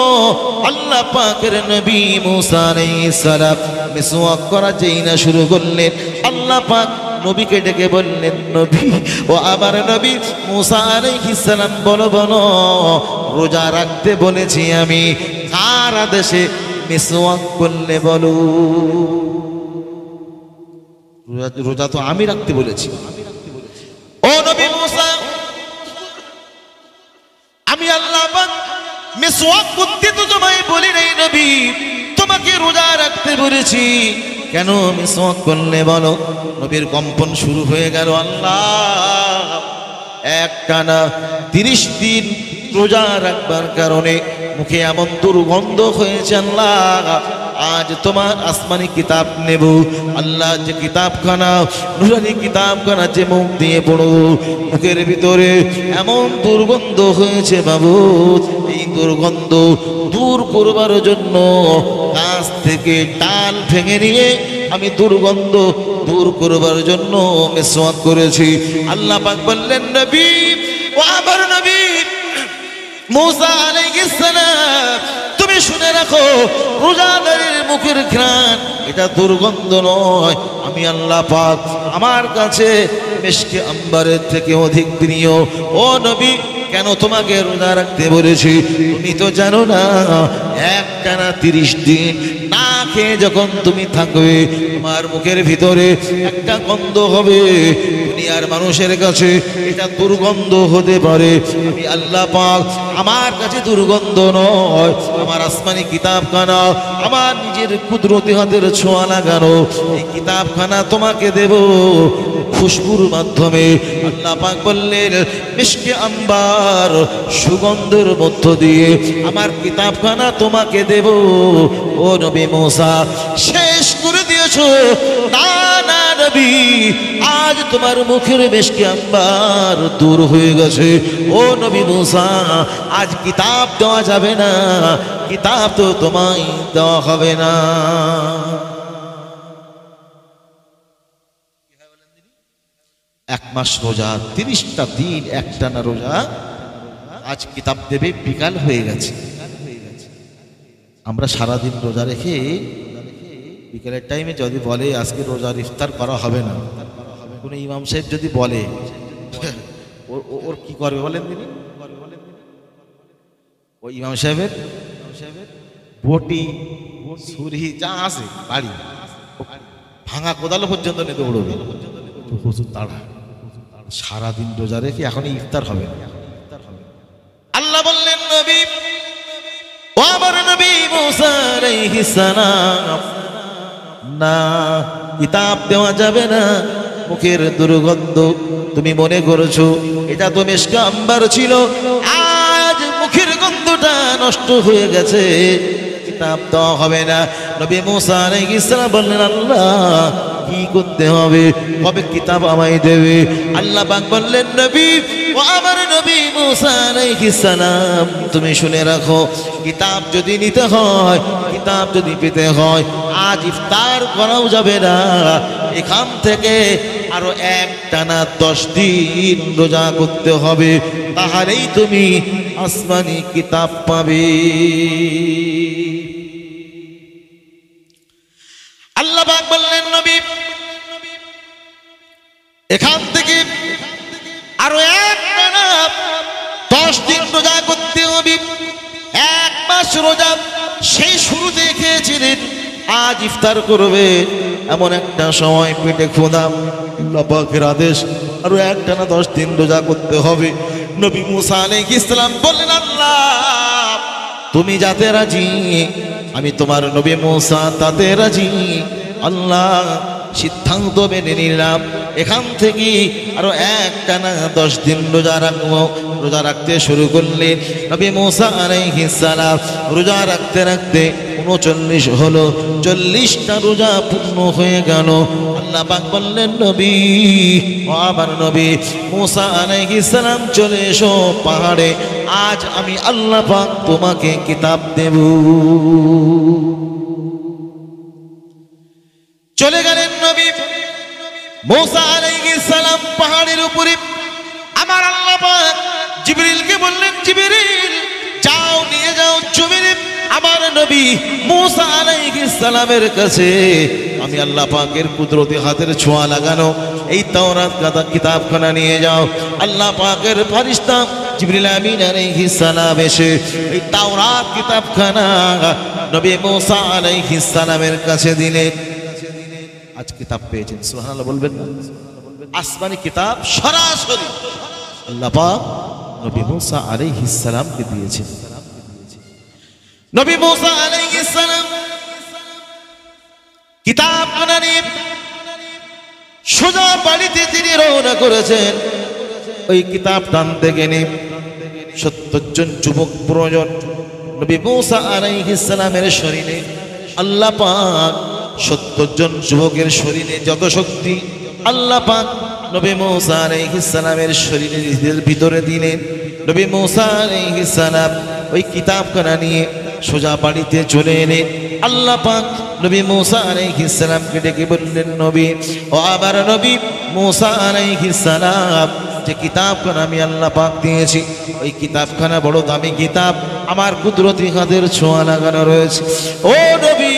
আল্লাহ পাকের নবী মুসা আলাইহিস সালাম মিসওয়াক করা যেই না শুরু করলেন, আল্লাহ পাক নবীকে ডেকে বললেন, নবী ও আমার নবী মুসা আলাইহিস সালাম বলো বলো, রোজা রাখতে বলেছি আমি, কার আদেশে মিসওয়াক করলে বলো? রোজা তো আমি রাখতে বলেছি। ও নবী মুসা, আমি আল্লাহ পাক মিসওয়াক করতে তো তোমায় বলি নাই নবী, তোমাকে রোজা রাখতে বলেছি, কেন মিসওয়াক করলে বলো? নবীর কম্পন শুরু হয়ে গেল। আল্লাহ একটানা 30 দিন রোজা রাখবার কারণে মুখে এমন দুর্গন্ধ হয়েছে, আল্লাহ আজ তোমার আসমানি কিতাব নেব, আল্লাহ যে কিতাবখানা, নুরানি কিতাবখানা যে মুখ দিয়ে পড়ো, মুখের ভিতরে এমন দুর্গন্ধ হয়েছে বাবু, এই দুর্গন্ধ দূর করবার জন্য গাছ থেকে ডাল ভেঙে নিয়ে আমি দুর্গন্ধ দূর করবার জন্য মিসওয়াক করেছি। আল্লাহ পাক বললেন, নবী ও আমার নবী মুসা আলাইহিস সালাম, তুমি শুনে রাখো, রোজাদারের মুখের ঘ্রাণ এটা দুর্গন্ধ নয়, আমি আল্লাহ পাক আমার কাছে মিশকে আম্বারের থেকে অধিক প্রিয়। ও নবী, কেন তোমাকে রোজা রাখতে বলেছি? তুমি তো জানো না, একটানা 30 দিন না খেয়ে যখন তুমি থাকবে, তোমার মুখের ভিতরে একটা গন্ধ হবে, দুনিয়ার মানুষের কাছে এটা দুর্গন্ধ হতে পারে, আমি আল্লাহ পাক আমার কাছে দুর্গন্ধ নয়, আমার আসমানি কিতাবখানা, আমার নিজের কুদরতি হাতের ছোঁয়া লাগানো এই কিতাবখানা তোমাকে দেব খুশবুর মাধ্যমে। আল্লাহ পাক বললেন, মিশকে আম্বার সুগন্ধের মধ্য দিয়ে আমার কিতাবখানা তোমাকে দেব। ও নবী মুসা, শেষ করে দিয়েছো? না না নবী, আজ তোমার মুখের মিশকে আম্বার দূর হয়ে গেছে। ও নবী মুসা, আজ কিতাব দেওয়া যাবে না, কিতাব তো তোমায় দেওয়া হবে না। এক মাস রোজা, 30টা দিন একটানা রোজা, আজ কিতাব দেবে, বিকাল হয়ে গেছে। আমরা সারাদিন রোজা রেখে বিকালের টাইমে যদি বলে আজকে রোজার ইফতার করা হবে না, কোনো ইমাম সাহেব যদি বলে, ওর কি করবে বলেন তিনি? ওই ইমাম সাহেবের বটি ছুরি যা আছে বাড়ি, ভাঙা কোদালো পর্যন্ত নিয়ে দৌড়বে, প্রচুর তাড়া। সারাদিন রোজা রেখে এখন ইফতার হবে না। আল্লাহ বললেন, নবী ও আমার নবী মুসা আলাইহিস সালাম, না, কিতাব দেওয়া যাবে না, মুখের দুর্গন্ধ তুমি মনে করেছো এটা তো মিশকে আম্বার ছিল, আজ মুখের গন্ধটা নষ্ট হয়ে গেছে, কিতাব দেওয়া হবে না। নবী মুসা আলাইহিস সালাম বললেন, আল্লাহ কি করতে হবে, কবে কিতাব আমায় দেবে? আল্লাহ পাক বললেন, নবী ও আমার নবী মুসা আলাইহিস সালাম, তুমি শুনে রাখো, কিতাব যদি নিতে হয়, কিতাব যদি পেতে হয়, আজ ইফতার করাও যাবে না, এখান থেকে আরো একটানা 10 দিন রোজা করতে হবে, তাহলেই তুমি আসমানি কিতাব পাবে। আল্লাহ পাক বললেন, নবী এখান থেকে আরো একটানা 10 দিন রোজা করতে হবে, 1 মাস রোজা। সেই শুরুতে খেয়েছিলেন, আজ ইফতার করবে এমন একটা সময় পেটে ক্ষুধা, আল্লাহ পাকের আদেশ আরো একটানা 10 দিন রোজা করতে হবে। নবী মুসা আলাইহিস সালাম বললেন, আল্লাহ তুমি যাতে রাজি, আমি তোমার নবী মুসা তাতে রাজি, আল্লাহ সিদ্ধান্ত মেনে নিলাম এখান থেকে আরো একটানা 10 দিন রোজা রাখবো। রোজা রাখতে শুরু করলেন নবী মুসা আলাইহিস সালাম। রোজা রাখতে রাখতে 39 হলো, 40টা রোজা পূর্ণ হয়ে গেল। আল্লাহ পাক বললেন নবী, ও আমার নবী মুসা আলাইহিস সালাম চলে এসো পাহাড়ে, আজ আমি আল্লাহ পাক তোমাকে কিতাব দেব। চলে গেলেন নবী মুসা আলাইহিস সালাম পাহাড়ের উপরে। আমার আল্লাহ পাক জিবরিলকে বললেন, জিবরিল যাও নিয়ে যাও জমিনে আমার নবী মুসা আলাইহিস সালামের কাছে আমি আল্লাহ পাকের কুদরতি হাতের ছোঁয়া লাগানো এই তাওরাত কিতাবখানা নিয়ে যাও। আল্লাহ পাকের ফেরেশতা জিবরিল আমিন আলাইহিস সালাম এসে এই তাওরাত কিতাবখানা নবী মুসা আলাইহিস সালামের কাছে দিলেন। আজ কিতাব পেয়েছেন, সুবহানাল্লাহ বলবেন না? আসমানি কিতাব সরাসরি আল্লাহ পাক নবী মুসা আলাইহিস সালামকে দিয়েছেন। নবী মুসা আলাইহিস সালাম কিতাবখানা নিয়ে সোজা বাড়িতে তিনি রওনা করেছেন। ওই কিতাব টানতে গেলে 70 জন যুবক প্রয়োজন। নবী মুসা আলাইহিস সালামের শরীরে আল্লাহ পাক 70 জন যুবকের শরীরে যত শক্তি আল্লাহ পাক নবী মুসা আলাইহিস সালামের শরীরের ভিতরে দিলেন। নবী মুসা আলাইহিস সালাম ওই কিতাবখানা নিয়ে সোজা বাড়িতে চলে এলেন। আল্লাহ পাক নবী মুসা আলাইহিস সালামকে ডেকে বললেন, নবী ও আমার নবী মুসা আলাইহিস সালাম, যে কিতাবখানা আমি আল্লাহ পাক দিয়েছি ওই কিতাবখানা বড় দামি কিতাব, আমার কুদরতি হাতের ছোঁয়া লাগানো রয়েছে। ও নবী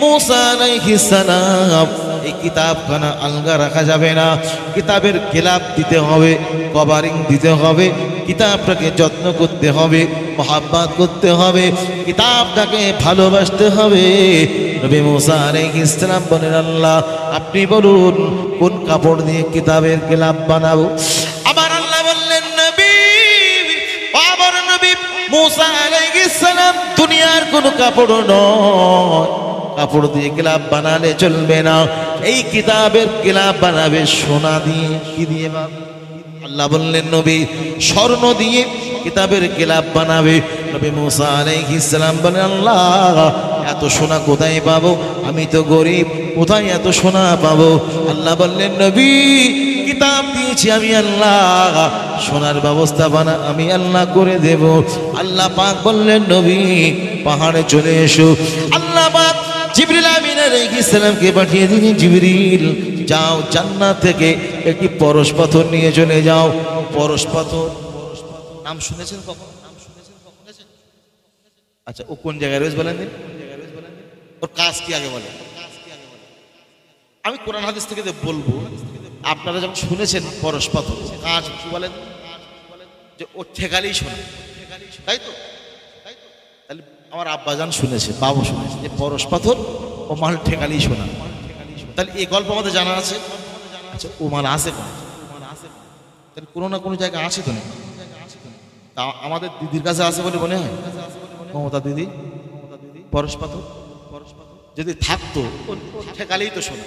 মুসা আলাইহিস সালাম, এই কিতাবখানা আলগা রাখা যাবে না, কিতাবের গিলাফ দিতে হবে, কভারিং দিতে হবে, কিতাবটাকে যত্ন করতে হবে, মহব্বত করতে হবে, কিতাবটাকে ভালোবাসতে হবে। নবী মুসা আলাইহিস সালাম বলেন, আল্লাহ আপনি বলুন কোন কাপড় দিয়ে কিতাবের গিলাফ বানাবো? আমার আল্লাহ বললেন, নবী ও আমার নবী মুসা আলাইহিস সালাম, দুনিয়ার কোন কাপড় নয়, কাপড় দিয়ে গিলাফ বানালে চলবে না, এই কিতাবের গিলাফ বানাবে সোনা দিয়ে। কি দিয়ে বানাবে? আল্লাহ বললেন, নবী স্বর্ণ দিয়ে কিতাবের গিলাফ বানাবে। নবী মুসা আলাইহিস সালাম বলেন, আল্লাহ এত সোনা কোথায় পাবো? আমি তো গরিব, কোথায় এত সোনা পাবো? আল্লাহ বললেন, নবী কিতাব দিয়েছি আমি আল্লাহ, সোনার ব্যবস্থা বানা আমি আল্লাহ করে দেব। আল্লাহ পাক বললেন, নবী পাহাড়ে চলে এসো। আল্লাহ পাক জিবরিল আমিন আলাইহিস সালামকে পাঠিয়ে দিলেন, জিবরিল যাও জান্নাত থেকে একটি পরশ পাথর নিয়ে চলে যাও। পরশ পাথর নাম শুনেছেন কখন? আচ্ছা ও কোন জায়গায় রয়েছে বলেন দিন? ওর কাজ কি আগে বলেন? আমি কোরআন হাদিস থেকে বলবো, আপনারা যখন শুনেছেন পরশ পাথর, কাজ কি বলেন? যে ও ঠেকালেই শোনে, তাই তো? তাহলে আমার আব্বাজান শুনেছে, বাবু শুনেছে যে পরশ পাথর ও মাল ঠেকালেই শোনা। তাহলে এই গল্প আমাদের জানা আছে। আচ্ছা ও মাল আছে কোন? তাহলে কোনো না কোনো জায়গায় আছে তো না? তা আমাদের দিদির কাছে আছে বলে মনে হয়, মমতা দিদি পরশ পাথর যদি থাকতো ঠেকালেই তো শোনা।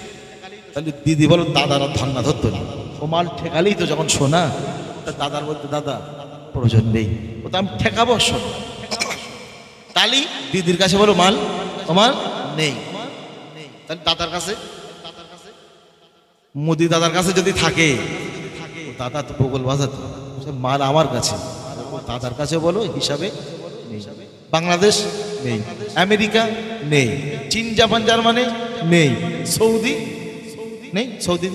তাহলে দিদি বলো দাদারা ধান্না ধরতো না, ও মাল ঠেকালেই তো যখন শোনা, দাদার বলতে দাদা প্রয়োজন নেই, ও তো আমি ঠেকাবো শোনা। তালি দিদির কাছে বলো মাল ও মাল নেই। তাহলে দাদার কাছে, মোদি দাদার কাছে যদি থাকে, দাদা তো বগল বাজাতো, মাল আমার কাছে, দাদার কাছে বলো হিসাবে নেই। বাংলাদেশ নেই, আমেরিকা নেই, চীন জাপান জার্মানি নেই, সৌদি নেই, সৌদি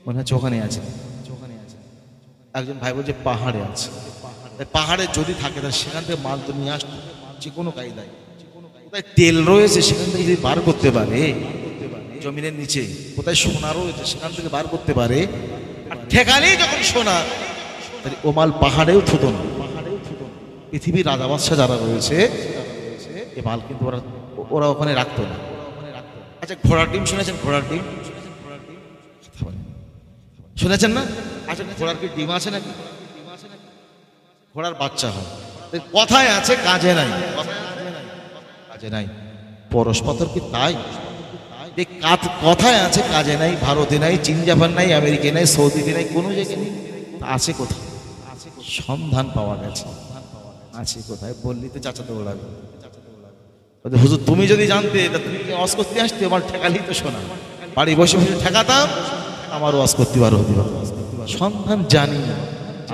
মনে হচ্ছে ওখানে আছে। একজন ভাই বলছে পাহাড়ে আছে, পাহাড়ে যদি থাকে তাহলে সেখান থেকে মাল তো নিয়ে আসতো যে কোনো কায়দায়। কোথায় তেল রয়েছে সেখান থেকে যদি বার করতে পারে, জমিনের নিচে কোথায় সোনা রয়েছে সেখান থেকে বার করতে পারে, আর ঠেকালেই যখন সোনা, তাহলে ও মাল পাহাড়েও থুতো না। পৃথিবীর রাজা বাদশাহ যারা রয়েছে এ মাল কিন্তু ওরা ওখানে রাখতো না। আচ্ছা ঘোড়ার ডিম শুনেছেন? ঘোড়ার ডিম শুনেছেন না? আচ্ছা ঘোড়ার কি ডিম আছে নাকি? ঘোড়ার বাচ্চা হয়, কথায় আছে কাজে নাই, কাজে নাই। পরশ পাথর কি তাই? এই কথায় আছে, কাজে নাই, ভারতে নাই, চীন জাপান নাই, আমেরিকা নাই, সৌদিতে নাই, কোনো জায়গায় নেই। আছে কোথায়? সন্ধান পাওয়া গেছে। আছে কোথায় বললি তো চাচাতে ওড়াবে। হুজুর তুমি যদি জানতে তা তুমি ওয়াজ করতে আসতে, আমার ঠেকালি তো শোনা, বাড়ি বসে বসে ঠেকাতাম, আমার ওয়াজ করতে পারো হতে পারো। সন্ধান জানি না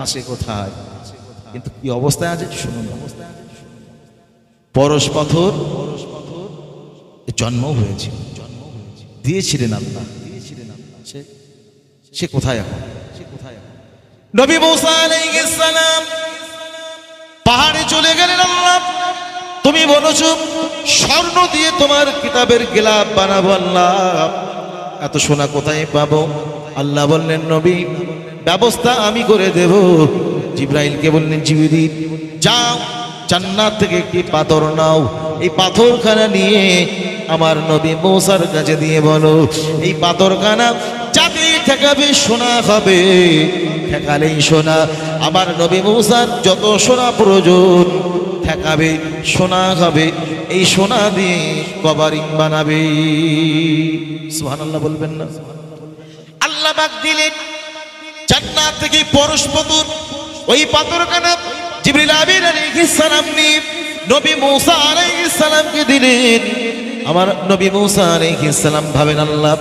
আছে কোথায়, কিন্তু কি অবস্থায় আছে শুনুন। পরশ পাথর জন্ম হয়েছে, দিয়েছিলেন আল্লাহ। সে কোথায় এখন? নবী মুসা আলাইহিস সালাম পাহাড়ে চলে গেলেন। আল্লাহ তুমি বলেছো স্বর্ণ দিয়ে তোমার কিতাবের গিলাফ বানাবো। আল্লাহ এত সোনা কোথায় পাবো? আল্লাহ বললেন নবী ব্যবস্থা আমি করে দেব। জিবরাইলকে বললেন জিবরিল যাও জান্নাত থেকে একটি পাথর নাও, এই পাথরখানা নিয়ে আমার নবী মুসার কাছে দিয়ে বলো এই পাথরখানা যাতে ঠেকাবে সোনা হবে, ঠেকালেই সোনা। আমার নবী মুসার যত সোনা প্রয়োজন ঠেকাবে সোনা হবে, এই সোনা দিয়ে কভারিং বানাবে। সুবহানাল্লাহ বলবেন না? আল্লাহ পাক দিলেন জান্নাত থেকে পরশ পাথর, ওই পাথরখানা জিবরিল আমিন আলাইহিস সালাম নিয়ে নবী মুসা আলাইহিস সালামকে দিলেন। আমার নবী মুসা আলাইহিস সালাম ভাবেন আল্লাহ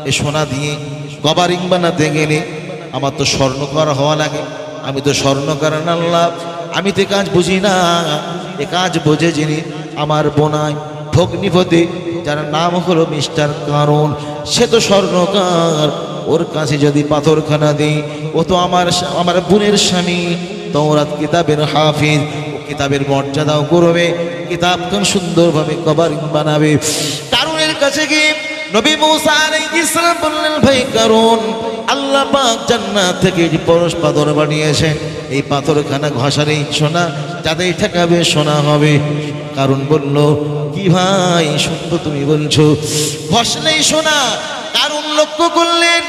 এই সোনা দিয়ে কভারিং বানাতে গেলে আমার তো স্বর্ণকার হওয়া লাগে, আমি তো স্বর্ণকার না আল্লাহ, আমি তো কাজ বুঝি না। এ কাজ বোঝে যিনি আমার বোনাই ভগ্নিপতি, যার নাম হলো মিস্টার কারণ, সে তো স্বর্ণকার। ওর কাছে যদি পাথরখানা দিই, ও তো আমার বোনের স্বামী, তাওরাত কিতাবের হাফিজ, ও কিতাবের মর্যাদাও করবে, কিতাবকে সুন্দরভাবে কভারিং বানাবে। কারণের কাছে গিয়ে নবী মুসা আলাইহিস সালাম বললেন ভাই কারণ আল্লাহ পাক জান্নাত থেকে পরশ পাথর বানিয়েছেন, এই পাথরখানা ঘষালেই সোনা, যাদের ঠেকাবে সোনা হবে। কারণ বলল কি ভাই সত্য তুমি বলছো, ঘষলেই সোনা। কারণ লক্ষ্য করলেন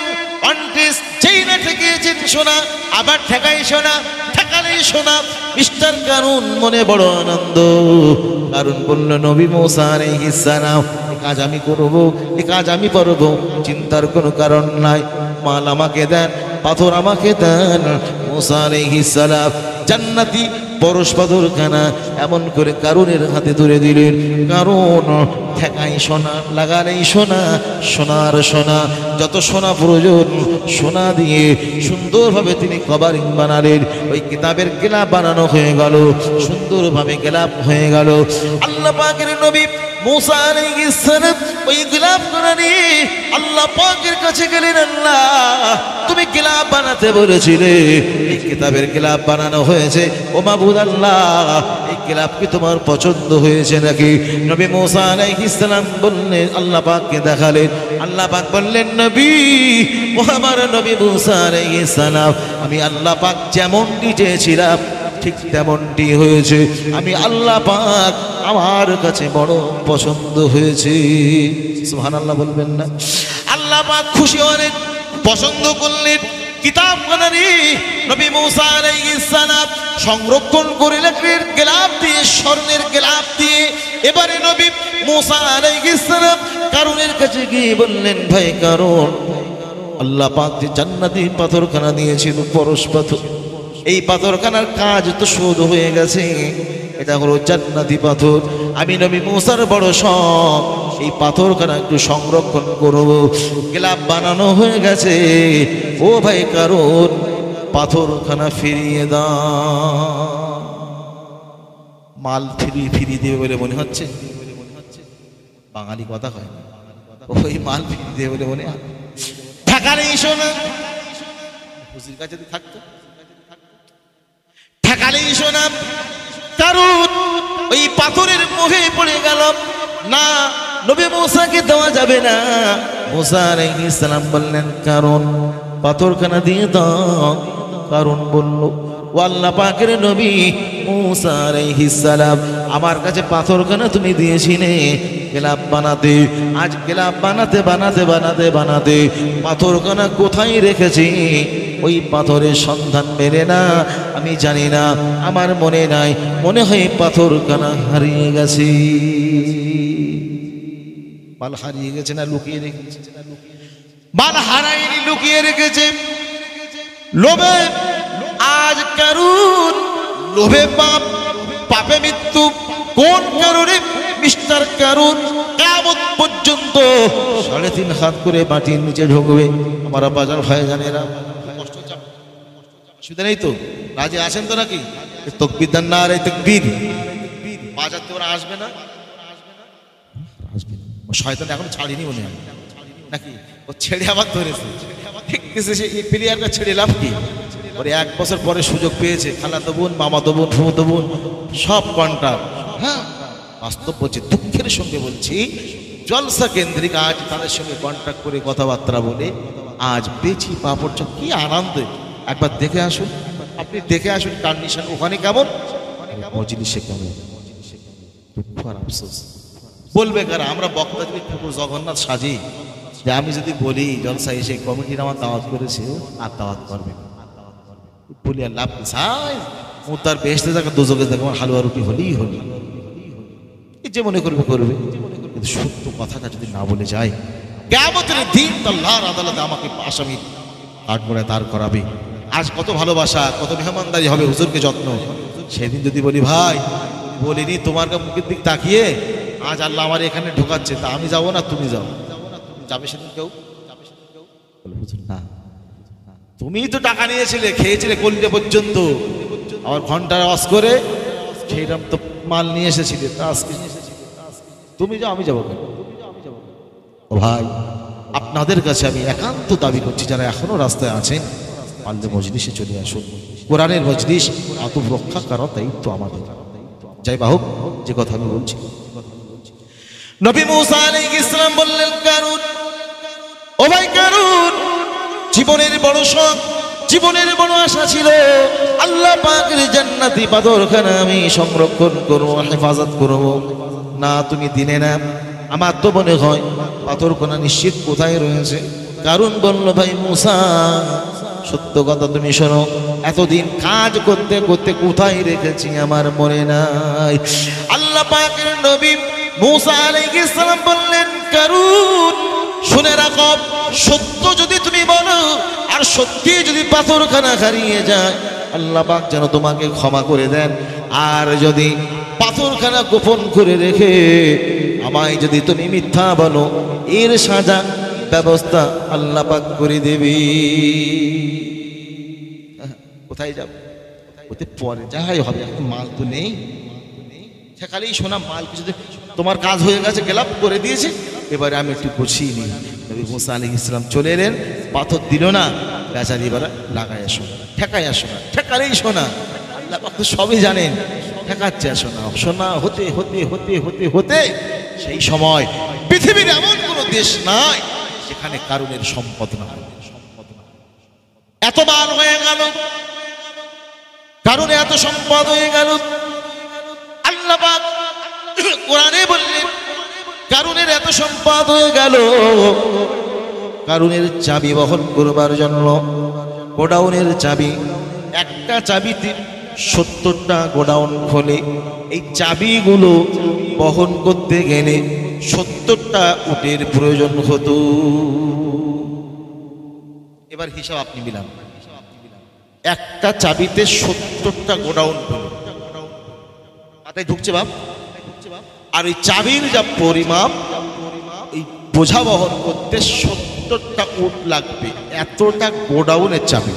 অনটিস যেই না ঠেকিয়েছেন সোনা, আবার ঠেকাই সোনা, ঠেকালেই সোনা। মিস্টার কারণ মনে বড় আনন্দ। কারণ বলল নবী মুসা আলাইহিস সালাম কাজ আমি করব, এ কাজ আমি পারবো, চিন্তার কোনো কারণ নাই। মাল আমাকে দেন, পাথর আমাকে দেন। মুসা আলাইহিস সালাম জান্নাতি পরশ পাথরখানা এমন করে কারুনের হাতে তুলে দিলেন। কারণ ঠেকাই সোনা, লাগালেই সোনা, সোনার সোনা, যত সোনা প্রয়োজন সোনা দিয়ে সুন্দরভাবে তিনি কভারিং বানালেন। ওই কিতাবের গিলাফ বানানো হয়ে গেল, সুন্দরভাবে গিলাফ হয়ে গেল। আল্লাহ পাকের নবী মুসা আলাইহিস সালাম ওই গিলাফ করে নিয়ে আল্লাহ পাকের কাছে গেলেন। আল্লাহ তুমি গিলাফ বানাতে বলেছিলে, এই কিতাবের গিলাফ বানানো হয়েছে। ও মাবুদ আল্লাহ এই গিলাফ কি তোমার পছন্দ হয়েছে নাকি? নবী মুসা আলাইহিস সালাম বললেন, আল্লাহ পাককে দেখালেন। আল্লাহ পাক বললেন নবী ও আমার নবী মুসা আলাইহিস সালাম আমি আল্লাহ পাক যেমনটি চেয়েছিলাম ঠিক তেমনটি হয়েছে। আমি আল্লাহ পাক আমার কাছে বড় পছন্দ হয়েছে। সুবহানাল্লাহ বলবেন না? আল্লাহ পাক খুশি হলেন, পছন্দ করলেন। কিতাবখানারি নবী মুসা আলাইহিস সালাম সংরক্ষণ করে রাখলেন গিলাফ দিয়ে, স্বর্ণের গিলাফ দিয়ে। এবারে নবী মুসা আলাইহিস সালাম কারুনের কাছে গিয়ে বললেন ভাই কারণ আল্লাহ পাক যে জান্নাতি পাথরখানা দিয়েছিল পরশ পাথর, এই পাথরখানার কাজ তো শোধ হয়ে গেছে, এটা হলো জান্নাতি পাথর। আমি নবী মুসার বড় শখ এই পাথরখানা একটু সংরক্ষণ করব। গিলাফ বানানো হয়ে গেছে, ও ভাই কারণ পাথরখানা ফিরিয়ে দাও। মাল ফিরিয়ে দেবে বলে মনে হচ্ছে? বাঙালি কথা হয় না, ওই মাল ফিরিয়ে দেবে বলে মনে হয়। ঠেকালেই শোনা, হুজুর কাছে যদি থাকতো ঠেকালেই শোনা। কারণ ওই পাথরের মোহে পড়ে গেল না, নবী মুসাকে দেওয়া যাবে না। মুসা আলাইহিস সালাম বললেন কারণ পাথরখানা দিয়ে দাও। কারণ বলল ও আল্লাহ পাকের নবী মুসা আলাইহিস সালাম আমার কাছে পাথরখানা তুমি দিয়েছিলে গিলাফ বানাতে। আজ গিলাফ বানাতে বানাতে বানাতে বানাতে পাথরখানা কোথায় রেখেছি ওই পাথরের সন্ধান মেলে না, আমি জানি না, আমার মনে নাই, মনে হয় পাথরখানা হারিয়ে গেছে। মাল হারিয়ে গেছে না লুকিয়ে রেখেছে? মাল হারায়নি, লুকিয়ে রেখেছে। লোভে আজ কারুন, লোভে পাপ, পাপে মৃত্যু। কোন কারণে মিস্টার কারুন কিয়ামত পর্যন্ত 3.5 হাত করে মাটির নিচে ঢুকবে? আমার বাজার ভয়ে জানেরা কষ্ট চাপ, অসুবিধা নেই তো? রাজি আছেন তো নাকি? তাকবীর দেন না? আর এই তাকবীর বাজাতে ওরা আসবে না? আসবে। শয়তান এখনো ছাড়িনি মনে হয় নাকি? ও ছেড়ে আবার ধরেছে। দেখতেছে সে এই প্লেয়ারটা ছেড়ে লাভ কি? ওরে 1 বছর পরে সুযোগ পেয়েছে, খালাতো বোন, মামাতো বোন, ফুফাতো বোন সব কন্ট্রাক্ট। হ্যাঁ, বাস্তব বলছি, দুঃখের সঙ্গে বলছি, জলসা কেন্দ্রিক আজ তাদের সঙ্গে কন্ট্যাক্ট করে কথাবার্তা বলে আজ পেছি পাপড়। কি আনন্দ! একবার দেখে আসুন, আপনি দেখে আসুন কন্ডিশন ওখানে কেমন, মজলিসে কেমন। দুঃখ আর আফসোস বলবে কারা? আমরা বক্তা যদি ঠাকুর জগন্নাথ সাজি, যে আমি যদি বলি জলসা এসে কমিটির আমার দাওয়াত করেছে, আর দাওয়াত করবে বলি আর লাভ চাই? মুদ্দার বেহেশতে থাকা দোজখে থাকা আমার হালুয়া রুটি হলেই হল, যে মনে করবে করবে। কিন্তু সত্য কথাটা যদি না বলে যায়, কিয়ামতের দিন আল্লাহর আদালতে আমাকে আসামি কাঠগড়ায় দাঁড় করাবে। আজ কত ভালোবাসা, কত মেহমানদারি হবে, হুজুরকে যত্ন। সেদিন যদি বলি ভাই বলিনি তোমার মুখের দিক তাকিয়ে আজ আল্লাহ আমার এখানে ঢোকাচ্ছে, তা আমি যাবো না তুমি যাও, যাবে সেদিন কেউ? হুজুর না, তুমি তো টাকা নিয়েছিলে, খেয়েছিলে কলিজা পর্যন্ত, আমার ঘন্টার আওয়াজ করে সেইরকম তো মাল নিয়ে এসেছিলে, তা আজকে তুমি যাও, আমি যাবো কেন? ও ভাই, আপনাদের কাছে আমি একান্ত দাবি করছি, যারা এখনো রাস্তায় আছেন, পারলে মজলিসে চলে আসুন। কোরআনের মজলিস আতব রক্ষা করার দায়িত্ব আমাদের। যাই বাহক, যে কথা আমি বলছি, নবী মূসা আলাইহিস সালাম বললেন, কারুন, ও ভাই কারুন, জীবনের বড় শখ, জীবনের বড় আশা ছিল আল্লাহ পাকের জান্নাতি পাথরখানা আমি সংরক্ষণ করবো, হেফাজত করবো। না, তুমি দিলে না। আমার তো মনে হয় পাথরখানা নিশ্চিত কোথায় রয়েছে। কারুন বলল, ভাই মূসা, সত্য কথা তুমি শোনো, এতদিন কাজ করতে করতে কোথায় রেখেছি আমার মনে নাই। আল্লাহ পাকের নবী মূসা আলাইহিস সালাম বললেন, কারুন শুনে রাখো, সত্য যদি তুমি বলো আর সত্যি যদি পাথরখানা হারিয়ে যায়, আল্লাহ পাক যেন তোমাকে ক্ষমা করে দেন। আর যদি পাথরখানা গোপন করে রেখে আমায় যদি তুমি মিথ্যা বলো, এর সাজা ব্যবস্থা আল্লাহ পাক করে দেবে। কোথায় যাবে? ওতে পরে যাই হবে, মাল তো নেই। সেখানেই শোনা মাল কিছু তোমার কাজ হয়ে গেছে, গেলাপ করে দিয়েছে, এবারে আমি একটু গুছিয়ে নিই। নবী মূসা আলাইহিস সালাম চলে এলেন, পাথর দিল না, বেচারি এবার লাগাই আসো না, ঠেকাই আসো না, ঠেকালেই শোনা। আল্লাহ পাক তো সবই জানেন, ঠেকাচ্ছে আসো না, শোনা হতে হতে হতে হতে হতে সেই সময় পৃথিবীর এমন কোনো দেশ নাই যেখানে কারুনের সম্পদ না। এত মাল হয়ে গেল, কারণে এত সম্পদ হয়ে গেল। আল্লাহ পাক কোরআনে বললেন, কারুনের এত সম্পদ হয়ে গেল, কারুনের চাবি বহন করবার জন্য গোডাউনের চাবি, একটা চাবিতে 70টা গোডাউন খোলে। এই চাবিগুলো বহন করতে গেলে 70টা উটের প্রয়োজন হতো। এবার হিসাব আপনি মিলান, একটা চাবিতে 70টা গোডাউন খোলে, মাথায় ঢুকছে বাপ? আর ওই চাবির যা পরিমাপ, এই বোঝা বহন করতে 70টা উট লাগবে, এতটা গোডাউনের চাবি।